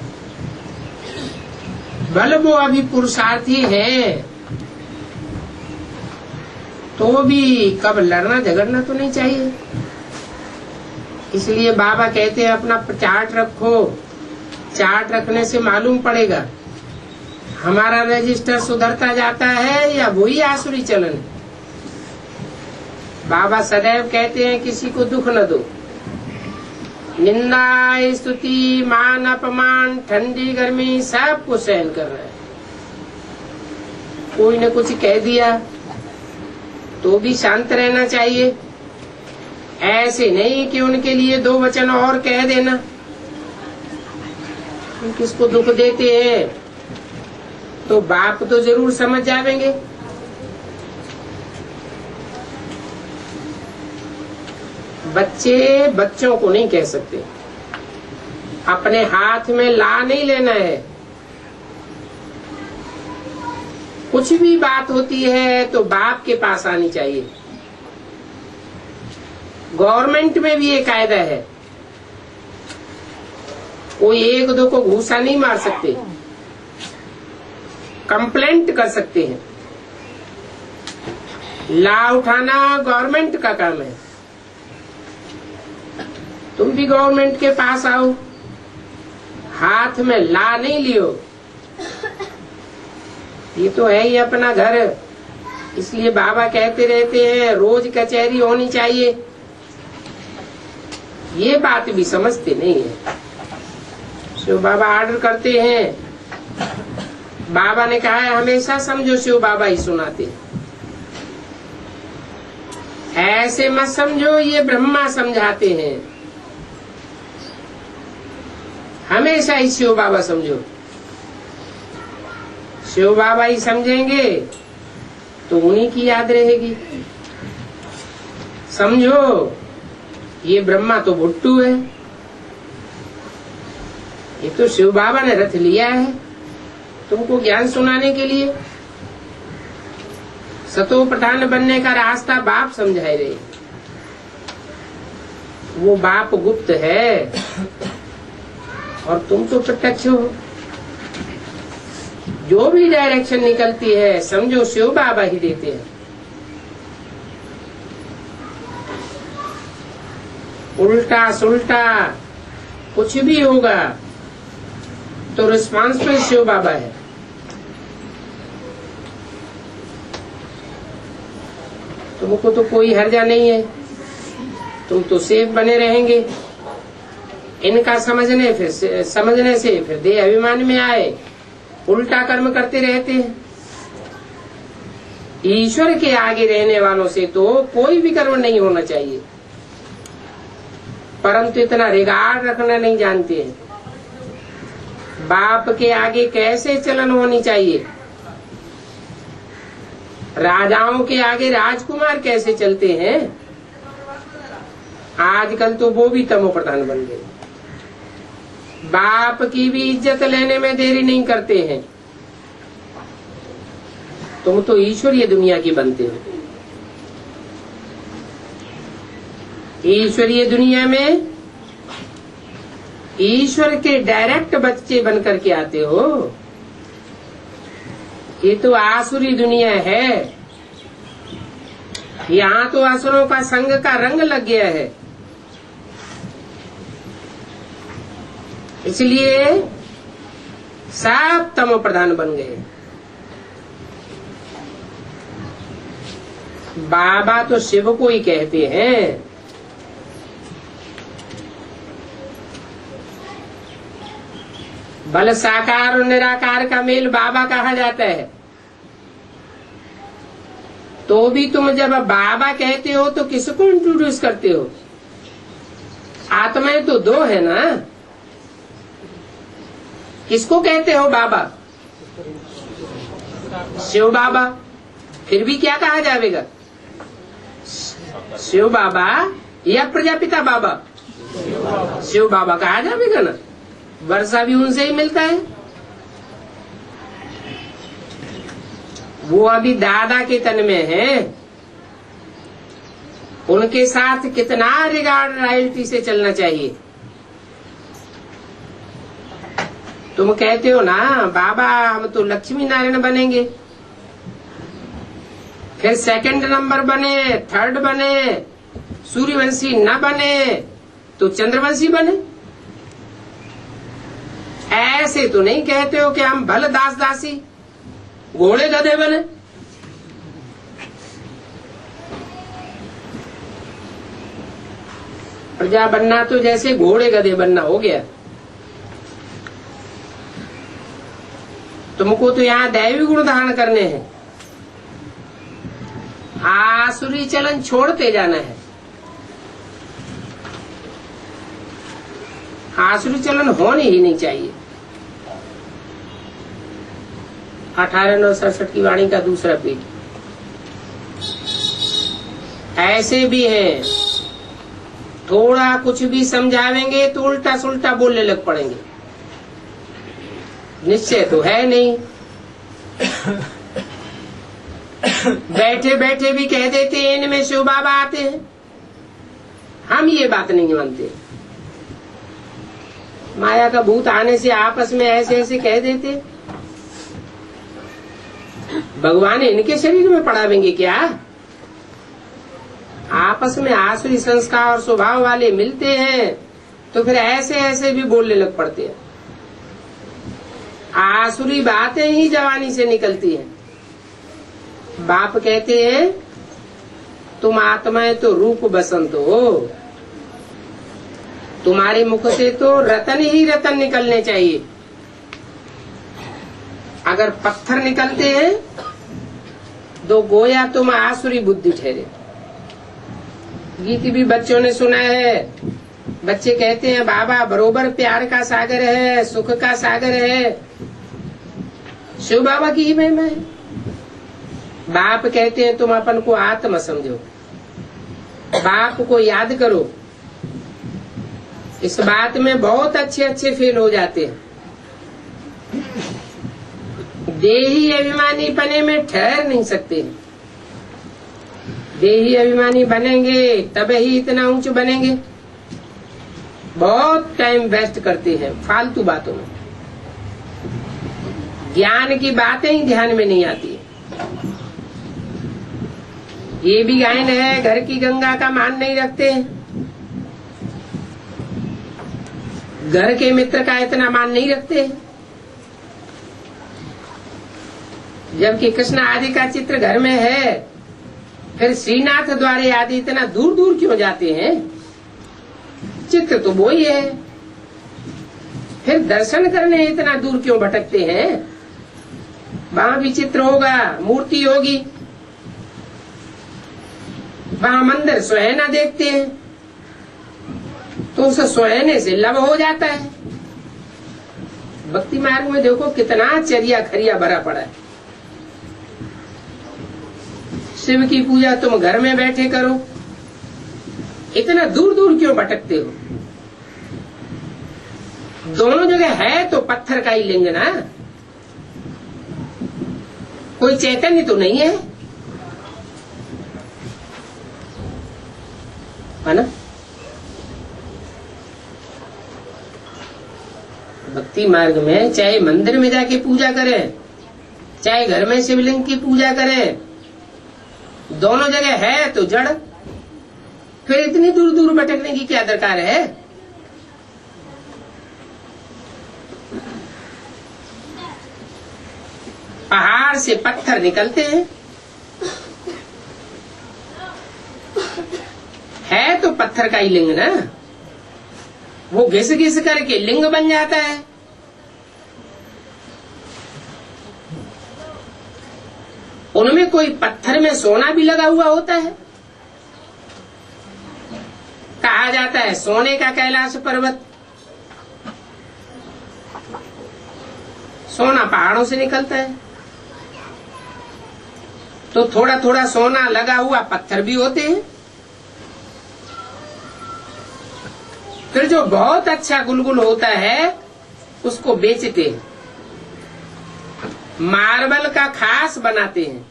भले वो अभी पुरुषार्थी है तो भी कब लड़ना झगड़ना तो नहीं चाहिए। इसलिए बाबा कहते हैं अपना चार्ट रखो। चार्ट रखने से मालूम पड़ेगा हमारा रजिस्टर सुधरता जाता है या वही आसुरी चलन। बाबा सदैव कहते हैं किसी को दुख न दो। निंदा स्तुति मान अपमान ठंडी गर्मी सबको सहन करना है। कोई ने कुछ कह दिया तो भी शांत रहना चाहिए। ऐसे नहीं कि उनके लिए दो वचन और कह देना। किसको दुख देते हैं तो बाप तो जरूर समझ जाएंगे। बच्चे बच्चों को नहीं कह सकते। अपने हाथ में ला नहीं लेना है। कुछ भी बात होती है तो बाप के पास आनी चाहिए। गवर्नमेंट में भी ये कायदा है, कोई एक दो को घूसा नहीं मार सकते, कंप्लेंट कर सकते हैं। ला उठाना गवर्नमेंट का काम है। तुम भी गवर्नमेंट के पास आओ, हाथ में ला नहीं लियो। ये तो है ही अपना घर। इसलिए बाबा कहते रहते हैं रोज कचहरी होनी चाहिए। ये बात भी समझते नहीं है। शिव बाबा ऑर्डर करते हैं। बाबा ने कहा है हमेशा समझो शिव बाबा ही सुनाते। ऐसे मत समझो ये ब्रह्मा समझाते हैं। हमेशा ही शिव बाबा समझो। शिव बाबा ही समझेंगे तो उन्हीं की याद रहेगी। समझो ये ब्रह्मा तो भुट्टू है, ये तो शिव बाबा ने रथ लिया है तुमको ज्ञान सुनाने के लिए। सतो प्रधान बनने का रास्ता बाप समझाए रहे। वो बाप गुप्त है और तुम तो प्रत्यक्ष हो। जो भी डायरेक्शन निकलती है समझो शिव बाबा ही देते हैं। उल्टा सुल्टा कुछ भी होगा तो रिस्पॉन्सिबल शिव बाबा है। तुमको तो कोई हर्जा नहीं है, तुम तो सेफ बने रहेंगे। इनका समझने से फिर देह अभिमान में आए, उल्टा कर्म करते रहते हैं। ईश्वर के आगे रहने वालों से तो कोई भी कर्म नहीं होना चाहिए, परंतु इतना रिगार्ड रखना नहीं जानते हैं। बाप के आगे कैसे चलन होनी चाहिए, राजाओं के आगे राजकुमार कैसे चलते हैं। आजकल तो वो भी तमो प्रधान बन गए। बाप की भी इज्जत लेने में देरी नहीं करते हैं। तुम तो ईश्वरीय दुनिया की बनते हो। ईश्वरीय दुनिया में ईश्वर के डायरेक्ट बच्चे बनकर के आते हो। ये तो आसुरी दुनिया है। यहाँ तो असुरों का संग का रंग लग गया है। इसलिए सब तमो प्रधान बन गए। बाबा तो शिव को ही कहते हैं। बल साकार और निराकार का मेल बाबा कहा जाता है। तो भी तुम जब बाबा कहते हो तो किसको इंट्रोड्यूस करते हो? आत्माएं तो दो है ना। किसको कहते हो बाबा? शिव बाबा। फिर भी क्या कहा जाएगा? शिव बाबा या प्रजापिता बाबा? शिव बाबा कहा जाएगा ना। वर्षा भी उनसे ही मिलता है। वो अभी दादा के तन में है। उनके साथ कितना रिगार्ड रॉयल्टी से चलना चाहिए। तुम कहते हो ना बाबा हम तो लक्ष्मी नारायण बनेंगे, फिर सेकंड नंबर बने, थर्ड बने, सूर्यवंशी न बने तो चंद्रवंशी बने। ऐसे तो नहीं कहते हो कि हम भल दास दासी घोड़े गधे बने। प्रजा बनना तो जैसे घोड़े गधे बनना हो गया। तुमको तो यहाँ दैवी गुण धारण करने हैं, आसुरी चलन छोड़ते जाना है। आसुरी चलन होनी ही नहीं चाहिए। 1867 की वाणी का दूसरा पेज। ऐसे भी हैं, थोड़ा कुछ भी समझावेंगे तो उल्टा सुल्टा बोलने लग पड़ेंगे। निश्चय तो है नहीं। बैठे बैठे भी कह देते हैं इनमें शिव बाबा आते हैं। हम ये बात नहीं मानते। माया का भूत आने से आपस में ऐसे ऐसे कह देते। भगवान इनके शरीर में पड़ावेंगे क्या? आपस में आसुरी संस्कार और स्वभाव वाले मिलते हैं तो फिर ऐसे ऐसे भी बोलने लग पड़ते हैं। आसुरी बातें ही जवानी से निकलती हैं। बाप कहते हैं तुम आत्माएं तो रूप बसंत हो, तुम्हारे मुख से तो रतन ही रतन निकलने चाहिए। अगर पत्थर निकलते हैं तो गोया तुम आसुरी बुद्धि ठहरे। गीत भी बच्चों ने सुना है। बच्चे कहते हैं बाबा बरोबर प्यार का सागर है, सुख का सागर है। शिव बाबा की ही महिमा है। बाप कहते हैं तुम अपन को आत्मा समझो, बाप को याद करो। इस बात में बहुत अच्छे अच्छे फेल हो जाते हैं। देही अभिमानी बने में ठहर नहीं सकते। देही अभिमानी बनेंगे तब ही इतना ऊंच बनेंगे। बहुत टाइम वेस्ट करते हैं फालतू बातों में। ज्ञान की बातें ही ध्यान में नहीं आती। ये भी गायन है, घर की गंगा का मान नहीं रखते। घर के मित्र का इतना मान नहीं रखते। जबकि कृष्ण आदि का चित्र घर में है, फिर श्रीनाथ द्वारे आदि इतना दूर दूर क्यों जाते हैं? चित्र तो वो ही है। फिर दर्शन करने इतना दूर क्यों भटकते हैं? वहां भी चित्र होगा, मूर्ति होगी, वहां मंदिर सुहाना देखते हैं तो उस सुहाने से लब हो जाता है। भक्ति मार्ग में देखो कितना चरिया खरिया भरा पड़ा है। शिव की पूजा तुम घर में बैठे करो, इतना दूर दूर क्यों भटकते हो? दोनों जगह है तो पत्थर का ही लिंग ना, कोई चैतन्य तो नहीं है ना। भक्ति मार्ग में चाहे मंदिर में जाके पूजा करें, चाहे घर में शिवलिंग की पूजा करें, दोनों जगह है तो जड़। फिर इतनी दूर दूर भटकने की क्या दरकार है? पहाड़ से पत्थर निकलते हैं, है तो पत्थर का ही लिंग ना। वो घिस घिस करके लिंग बन जाता है। उनमें कोई पत्थर में सोना भी लगा हुआ होता है। कहा जाता है सोने का कैलाश पर्वत, सोना पहाड़ों से निकलता है। तो थोड़ा थोड़ा सोना लगा हुआ पत्थर भी होते हैं। फिर जो बहुत अच्छा गुलगुल होता है उसको बेचते हैं, मार्बल का खास बनाते हैं।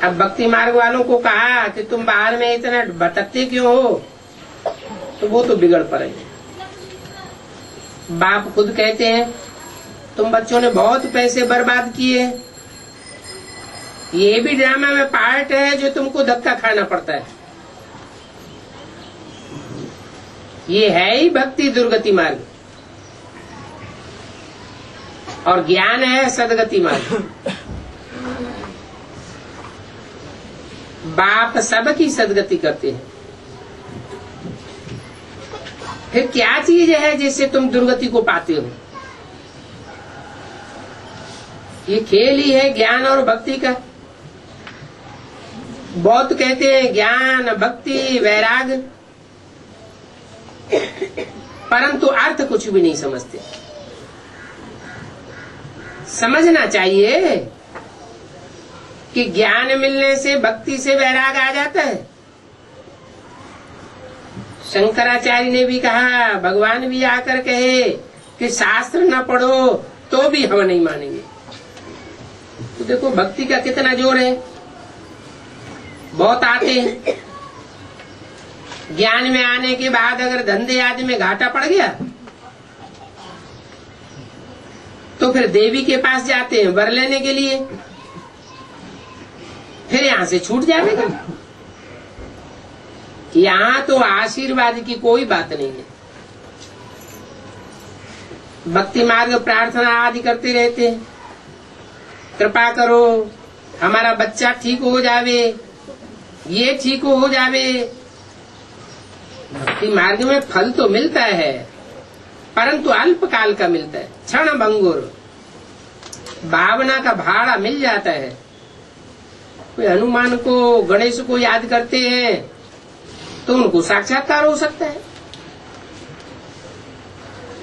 अब भक्ति मार्ग वालों को कहा कि तुम बाहर में इतना भटकते क्यों हो, तो वो तो बिगड़ पड़ेंगे। बाप खुद कहते हैं तुम बच्चों ने बहुत पैसे बर्बाद किए, ये भी ड्रामा में पार्ट है जो तुमको धक्का खाना पड़ता है। ये है ही भक्ति दुर्गति मार्ग, और ज्ञान है सदगति मार्ग। बाप सबकी सदगति करते हैं। फिर क्या चीज है जिससे तुम दुर्गति को पाते हो? ये खेल ही है ज्ञान और भक्ति का। बहुत कहते हैं ज्ञान भक्ति वैराग, परंतु अर्थ कुछ भी नहीं समझते। समझना चाहिए कि ज्ञान मिलने से भक्ति से वैराग आ जाता है। शंकराचार्य ने भी कहा, भगवान भी आकर कहे कि शास्त्र न पढ़ो तो भी हम नहीं मानेंगे। तो देखो भक्ति का कितना जोर है। बहुत आते हैं, ज्ञान में आने के बाद अगर धंधे आदि में घाटा पड़ गया तो फिर देवी के पास जाते हैं वर लेने के लिए, फिर यहां से छूट जाएगा। यहाँ तो आशीर्वाद की कोई बात नहीं है। भक्ति मार्ग प्रार्थना आदि करते रहते हैं, कृपा करो हमारा बच्चा ठीक हो जावे, ये ठीक हो जावे। भक्ति मार्ग में फल तो मिलता है, परंतु अल्प काल का मिलता है, क्षण भंगुर। भावना का भाड़ा मिल जाता है। कोई हनुमान को गणेश को याद करते हैं तो उनको साक्षात्कार हो सकता है।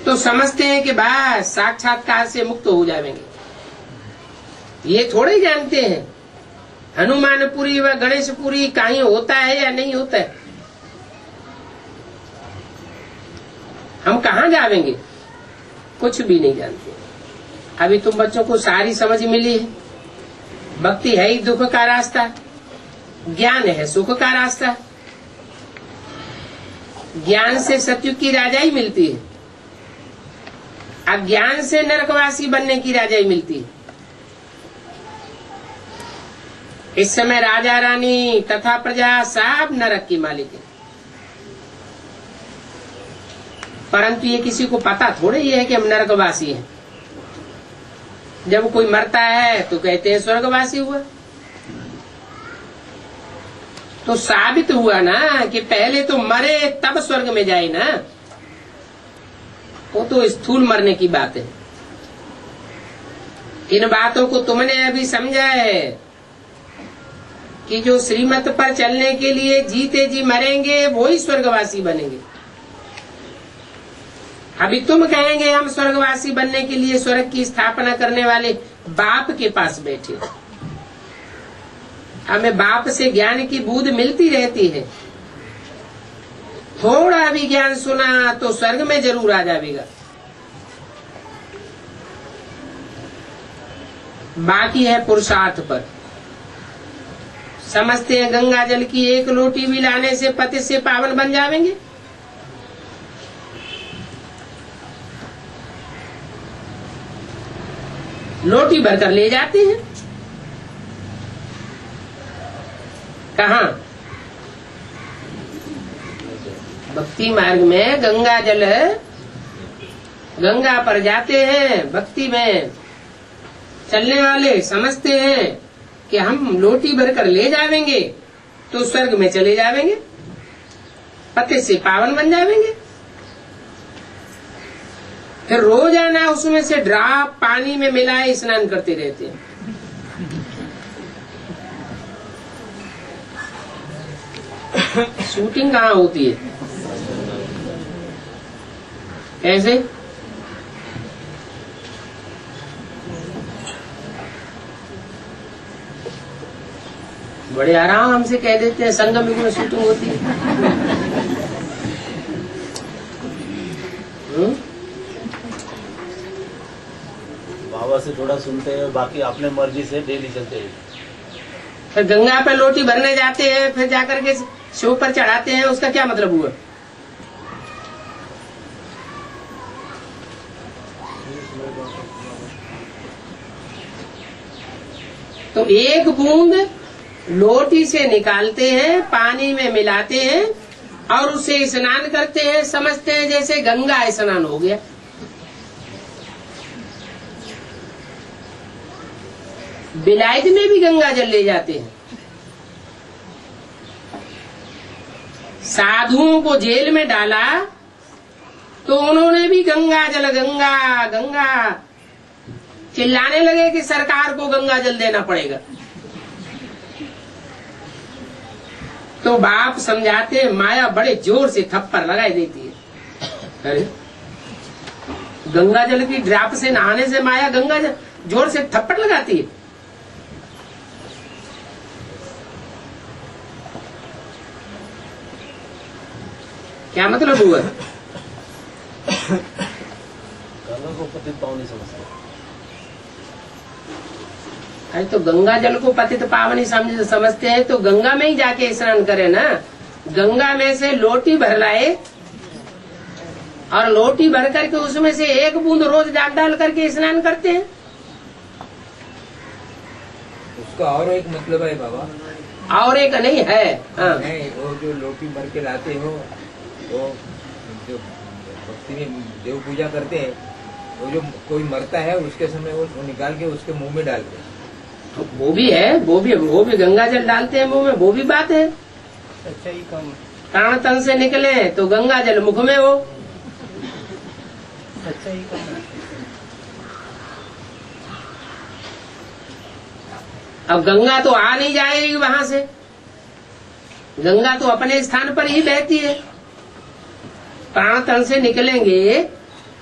तो समझते हैं कि बस साक्षात्कार से मुक्त हो जाएंगे। ये थोड़े ही जानते हैं हनुमानपुरी व गणेशपुरी कहीं होता है या नहीं होता है। हम कहाँ जाएंगे, कुछ भी नहीं जानते। अभी तुम बच्चों को सारी समझ मिली है। भक्ति है ही दुख का रास्ता, ज्ञान है सुख का रास्ता। ज्ञान से सत्युग की राजाई मिलती है, अज्ञान से नरकवासी बनने की राजाई मिलती है। इस समय राजा रानी तथा प्रजा सब नरक की मालिक है, परंतु ये किसी को पता थोड़े ही है कि हम नरकवासी हैं। जब कोई मरता है तो कहते हैं स्वर्गवासी हुआ। तो साबित हुआ ना कि पहले तो मरे तब स्वर्ग में जाए ना। वो तो स्थूल मरने की बात है। इन बातों को तुमने अभी समझा है कि जो श्रीमत पर चलने के लिए जीते जी मरेंगे वो ही स्वर्गवासी बनेंगे। अभी तुम कहेंगे हम स्वर्गवासी बनने के लिए स्वर्ग की स्थापना करने वाले बाप के पास बैठे। हमें बाप से ज्ञान की बूंद मिलती रहती है। थोड़ा भी ज्ञान सुना तो स्वर्ग में जरूर आ जाएगा। बाकी है पुरुषार्थ पर। समझते हैं गंगा जल की एक लोटी भी लाने से पति से पावन बन जाएंगे। लोटी भरकर ले जाते हैं। कहाँ? भक्ति मार्ग में गंगा जल, गंगा पर जाते हैं। भक्ति में चलने वाले समझते हैं कि हम लोटी भरकर ले जाएंगे तो स्वर्ग में चले जाएंगे, पति से पावन बन जाएंगे। फिर रोजाना उसमें से ड्राप पानी में मिलाए स्नान करते रहते हैं। शूटिंग कहाँ होती है? कैसे? बड़े आराम से कह देते हैं संगम युग में शूटिंग होती है। बाबा से थोड़ा सुनते हैं, बाकी अपने मर्जी से डेली चलते हैं। फिर गंगा पे लोटी भरने जाते हैं, फिर जाकर के शिव पर चढ़ाते हैं, उसका क्या मतलब हुआ? तो एक बूंद लोटी से निकालते हैं, पानी में मिलाते हैं और उससे स्नान करते हैं, समझते हैं जैसे गंगा स्नान हो गया। बिलायत में भी गंगा जल ले जाते हैं। साधुओं को जेल में डाला तो उन्होंने भी गंगा जल गंगा गंगा चिल्लाने लगे कि सरकार को गंगा जल देना पड़ेगा। तो बाप समझाते हैं, माया बड़े जोर से थप्पड़ लगाई देती है। अरे गंगा जल की ड्राप से नहाने से माया गंगा जल जोर से थप्पड़ लगाती है। क्या मतलब हुआ? गंगा को पतित पावनी समझते। अरे तो गंगा जल को पतित पावनी समझते हैं तो गंगा में ही जाके स्नान करे ना। गंगा में से लोटी भर लाए और लोटी भर करके उसमें से एक बूंद रोज डाल डाल करके स्नान करते हैं। उसका और एक मतलब है बाबा। और एक नहीं है। हाँ। नहीं, वो जो लोटी भर के लाते हो, वो जो भक्ति में देव पूजा करते हैं, वो जो कोई मरता है उसके समय वो निकाल के उसके मुंह में डालते हैं। वो भी है, वो भी गंगा जल डालते हैं मुंह में, वो भी बात है। अच्छा ही कम। प्राण तन से निकले तो गंगा जल मुख में हो। अच्छा ही कम। अब गंगा तो आ नहीं जाएगी वहां से, गंगा तो अपने स्थान पर ही बहती है। प्राण तन से निकलेंगे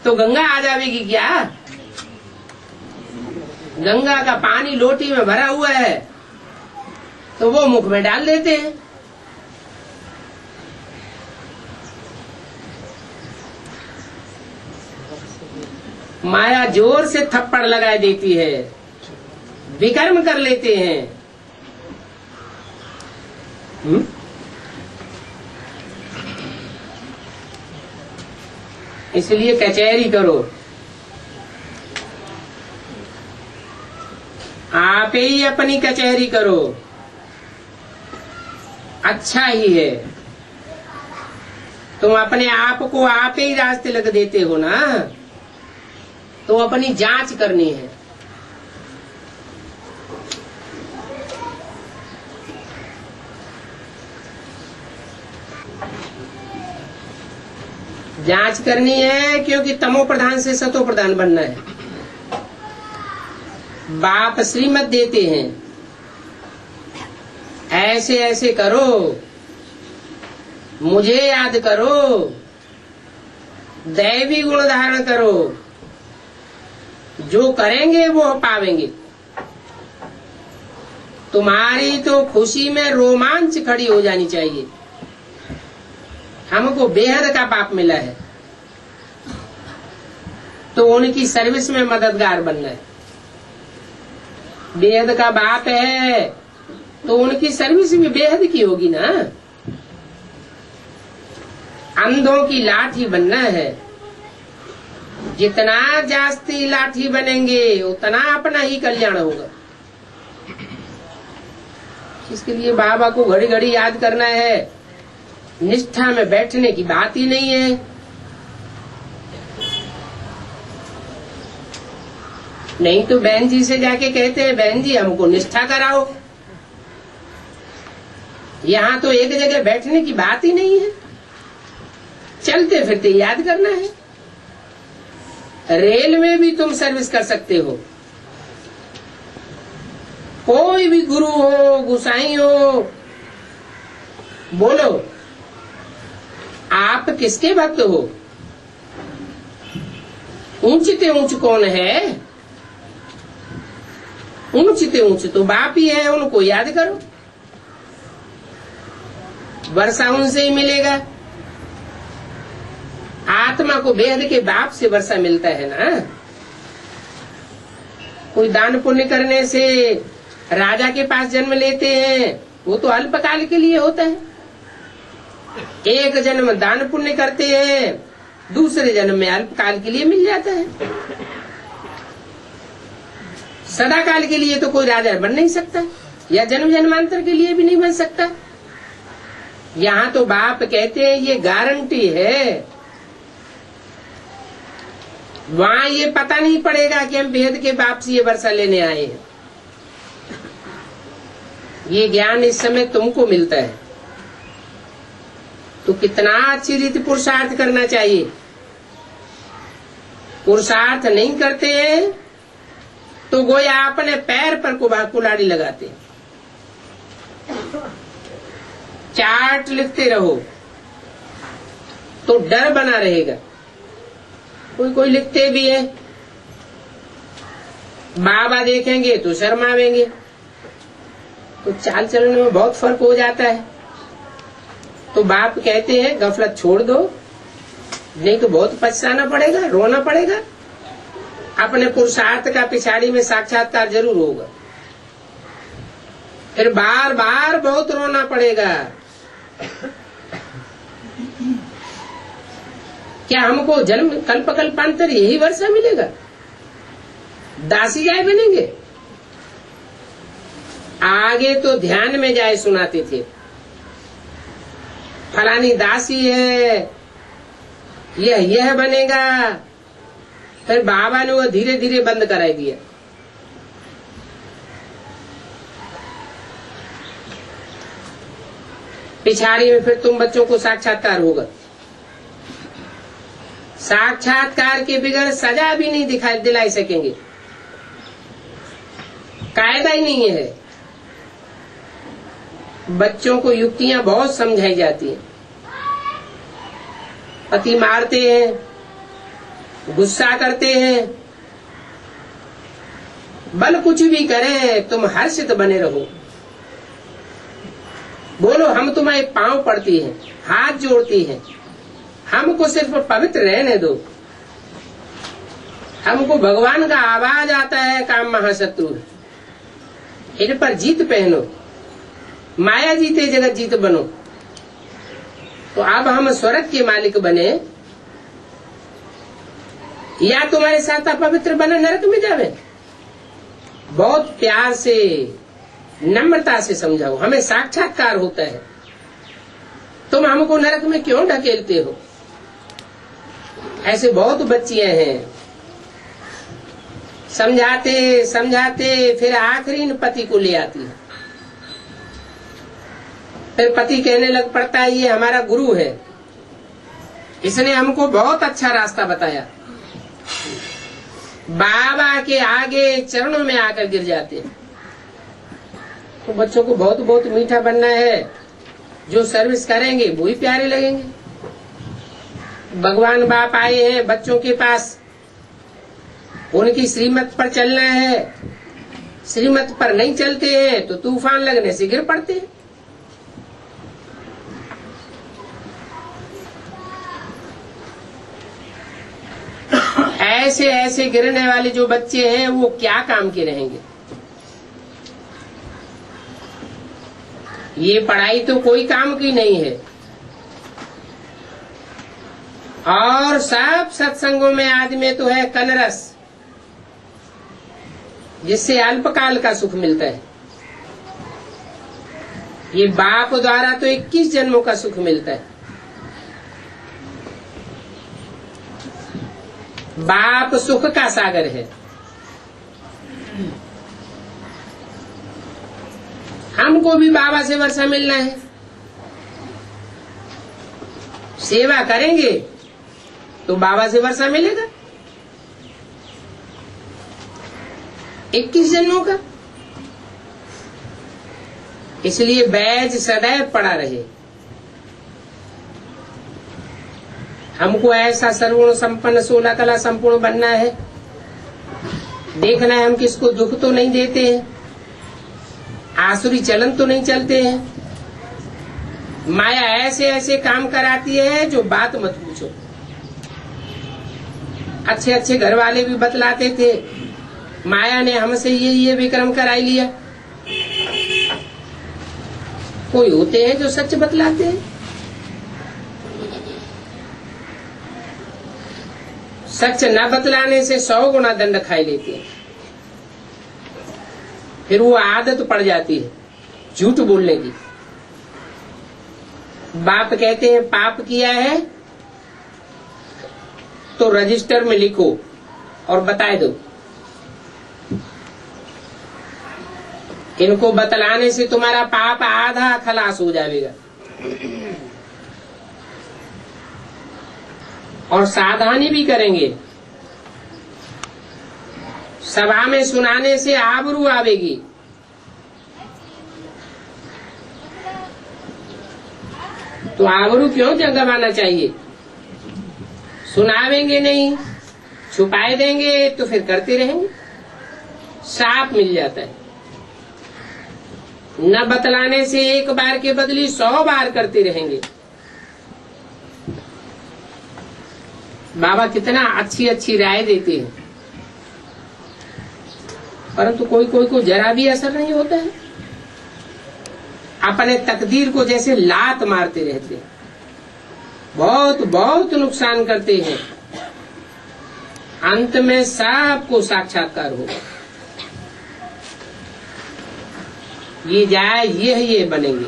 तो गंगा आ जाएगी क्या? गंगा का पानी लोटी में भरा हुआ है तो वो मुख में डाल देते हैं। माया जोर से थप्पड़ लगा देती है, विकर्म कर लेते हैं। इसलिए कचहरी करो, आप ही अपनी कचहरी करो, अच्छा ही है। तुम अपने आप को आप ही रास्ते लग देते हो ना, तो अपनी जांच करनी है। जांच करनी है क्योंकि तमो प्रधान से सतो प्रधान बनना है। बाप श्रीमत देते हैं, ऐसे ऐसे करो, मुझे याद करो, दैवी गुण धारण करो, जो करेंगे वो पावेंगे। तुम्हारी तो खुशी में रोमांच खड़ी हो जानी चाहिए। हमको बेहद का पाप मिला है तो उनकी सर्विस में मददगार बनना है। बेहद का बाप है तो उनकी सर्विस भी बेहद की होगी ना। अंधों की लाठी बनना है, जितना जास्ती लाठी बनेंगे उतना अपना ही कल्याण होगा। इसके लिए बाबा को घड़ी घड़ी याद करना है। निष्ठा में बैठने की बात ही नहीं है। नहीं तो बहन जी से जाके कहते हैं, बहन जी हमको निष्ठा कराओ। यहाँ तो एक जगह बैठने की बात ही नहीं है, चलते फिरते याद करना है। रेल में भी तुम सर्विस कर सकते हो। कोई भी गुरु हो, गुसाई हो, बोलो आप किसके भक्त हो? ऊंचते ऊंच कौन है? ऊंचते ऊंच तो बाप ही है, उनको याद करो। वर्षा उनसे ही मिलेगा। आत्मा को बेहद के बाप से वर्षा मिलता है ना। कोई दान पुण्य करने से राजा के पास जन्म लेते हैं, वो तो अल्पकाल के लिए होता है। एक जन्म दान पुण्य करते हैं, दूसरे जन्म में अल्पकाल के लिए मिल जाता है। सदा काल के लिए तो कोई राजा बन नहीं सकता, या जन्म जन्मांतर के लिए भी नहीं बन सकता। यहाँ तो बाप कहते हैं ये गारंटी है। वहां ये पता नहीं पड़ेगा कि हम बेहद के बाप से ये वर्षा लेने आए हैं। ये ज्ञान इस समय तुमको मिलता है, तो कितना अच्छी रीति पुरुषार्थ करना चाहिए। पुरुषार्थ नहीं करते हैं तो गोया अपने पैर पर कुल्हाड़ी लगाते हैं। चार्ट लिखते रहो तो डर बना रहेगा। कोई लिखते भी है, बाबा देखेंगे तो शर्मावेंगे, तो चाल चलन में बहुत फर्क हो जाता है। तो बाप कहते हैं गफलत छोड़ दो, नहीं तो बहुत पछताना पड़ेगा, रोना पड़ेगा। अपने पुरुषार्थ का पिछाड़ी में साक्षात्कार जरूर होगा, फिर बार बार बहुत रोना पड़ेगा। क्या हमको जन्म कल्प कल्पांतर यही वर्षा मिलेगा? दासी जाए बनेंगे? आगे तो ध्यान में जाए सुनाते थे, फलानी दासी है, यह बनेगा। फिर बाबा ने वो धीरे धीरे बंद कराई दिया। पिछाड़ी में फिर तुम बच्चों को साक्षात्कार होगा। साक्षात्कार के बगैर सजा भी नहीं दिलाई सकेंगे, कायदा ही नहीं है। बच्चों को युक्तियां बहुत समझाई जाती हैं। पति मारते हैं, गुस्सा करते हैं, बल कुछ भी करें तुम हर्षित बने रहो। बोलो हम तुम्हारे पांव पड़ती हैं, हाथ जोड़ती हैं, हमको सिर्फ पवित्र रहने दो। हमको भगवान का आवाज आता है, काम महाशत्रु है, इन पर जीत पहनो, माया जीते जगत जीत बनो। तो अब हम स्वर्ग के मालिक बने, या तुम्हारे साथ अपवित्र बने नरक में जावे। बहुत प्यार से नम्रता से समझाओ, हमें साक्षात्कार होता है, तुम हमको नरक में क्यों ढकेलते हो? ऐसे बहुत बच्चियां हैं, समझाते समझाते फिर आखिरी इन पति को ले आती है। फिर पति कहने लग पड़ता है ये हमारा गुरु है, इसने हमको बहुत अच्छा रास्ता बताया। बाबा के आगे चरणों में आकर गिर जाते हैं। तो बच्चों को बहुत बहुत मीठा बनना है, जो सर्विस करेंगे वो ही प्यारे लगेंगे। भगवान बाप आए हैं बच्चों के पास, उनकी श्रीमत पर चलना है। श्रीमत पर नहीं चलते हैं तो तूफान लगने से गिर पड़ते हैं। ऐसे ऐसे गिरने वाले जो बच्चे हैं वो क्या काम के रहेंगे? ये पढ़ाई तो कोई काम की नहीं है। और सब सत्संगों में आदमी तो है कनरस, जिससे अल्पकाल का सुख मिलता है। ये बाप द्वारा तो 21 जन्मों का सुख मिलता है। बाप सुख का सागर है। हमको भी बाबा से वर्षा मिलना है। सेवा करेंगे तो बाबा से वर्षा मिलेगा। 21 जन्मों का। इसलिए बैज सदैव पड़ा रहे। हमको ऐसा सर्वगुण संपन्न 16 कला संपूर्ण बनना है। देखना है हम किसको दुख तो नहीं देते हैं, आसुरी चलन तो नहीं चलते हैं। माया ऐसे ऐसे काम कराती है जो बात मत पूछो। अच्छे अच्छे घर वाले भी बतलाते थे, माया ने हमसे ये विक्रम कराई लिया। कोई होते हैं जो सच बतलाते हैं। सच न बतलाने से 100 गुना दंड खाई लेते हैं। फिर वो आदत पड़ जाती है झूठ बोलने की। बाप कहते हैं पाप किया है तो रजिस्टर में लिखो और बता दो। इनको बतलाने से तुम्हारा पाप आधा खलास हो जाएगा। और सावधानी भी करेंगे। सभा में सुनाने से आबरू आवेगी। तो आबरू क्यों गंवाना चाहिए? सुनावेंगे नहीं, छुपाए देंगे तो फिर करते रहेंगे। साफ मिल जाता है। न बतलाने से एक बार के बदले 100 बार करते रहेंगे। बाबा कितना अच्छी अच्छी राय देते हैं, परंतु कोई कोई को जरा भी असर नहीं होता है। अपने तकदीर को जैसे लात मारते रहते हैं, बहुत बहुत नुकसान करते हैं। अंत में सबको साक्षात्कार होगा। ये जाए ये बनेंगे।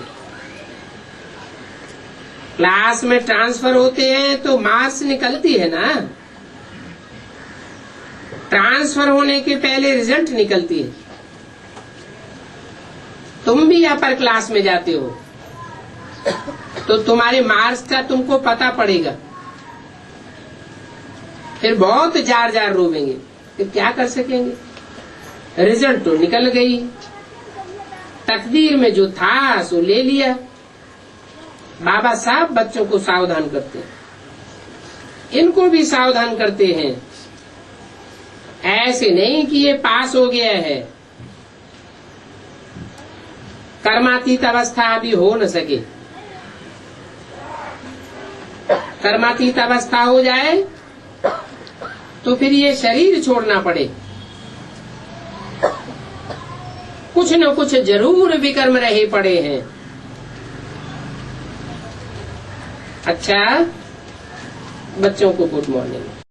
क्लास में ट्रांसफर होते हैं तो मार्क्स निकलती है ना। ट्रांसफर होने के पहले रिजल्ट निकलती है। तुम भी अपर क्लास में जाते हो तो तुम्हारे मार्क्स का तुमको पता पड़ेगा। फिर बहुत जार जार रोवेंगे, फिर क्या कर सकेंगे। रिजल्ट तो निकल गई, तकदीर में जो था सो ले लिया। बाबा साहब बच्चों को सावधान करते हैं, इनको भी सावधान करते हैं। ऐसे नहीं कि ये पास हो गया है। कर्मातीत अवस्था अभी हो न सके। कर्मातीत अवस्था हो जाए तो फिर ये शरीर छोड़ना पड़े। कुछ न कुछ जरूर विकर्म रहे पड़े हैं। अच्छा, बच्चों को गुड मॉर्निंग।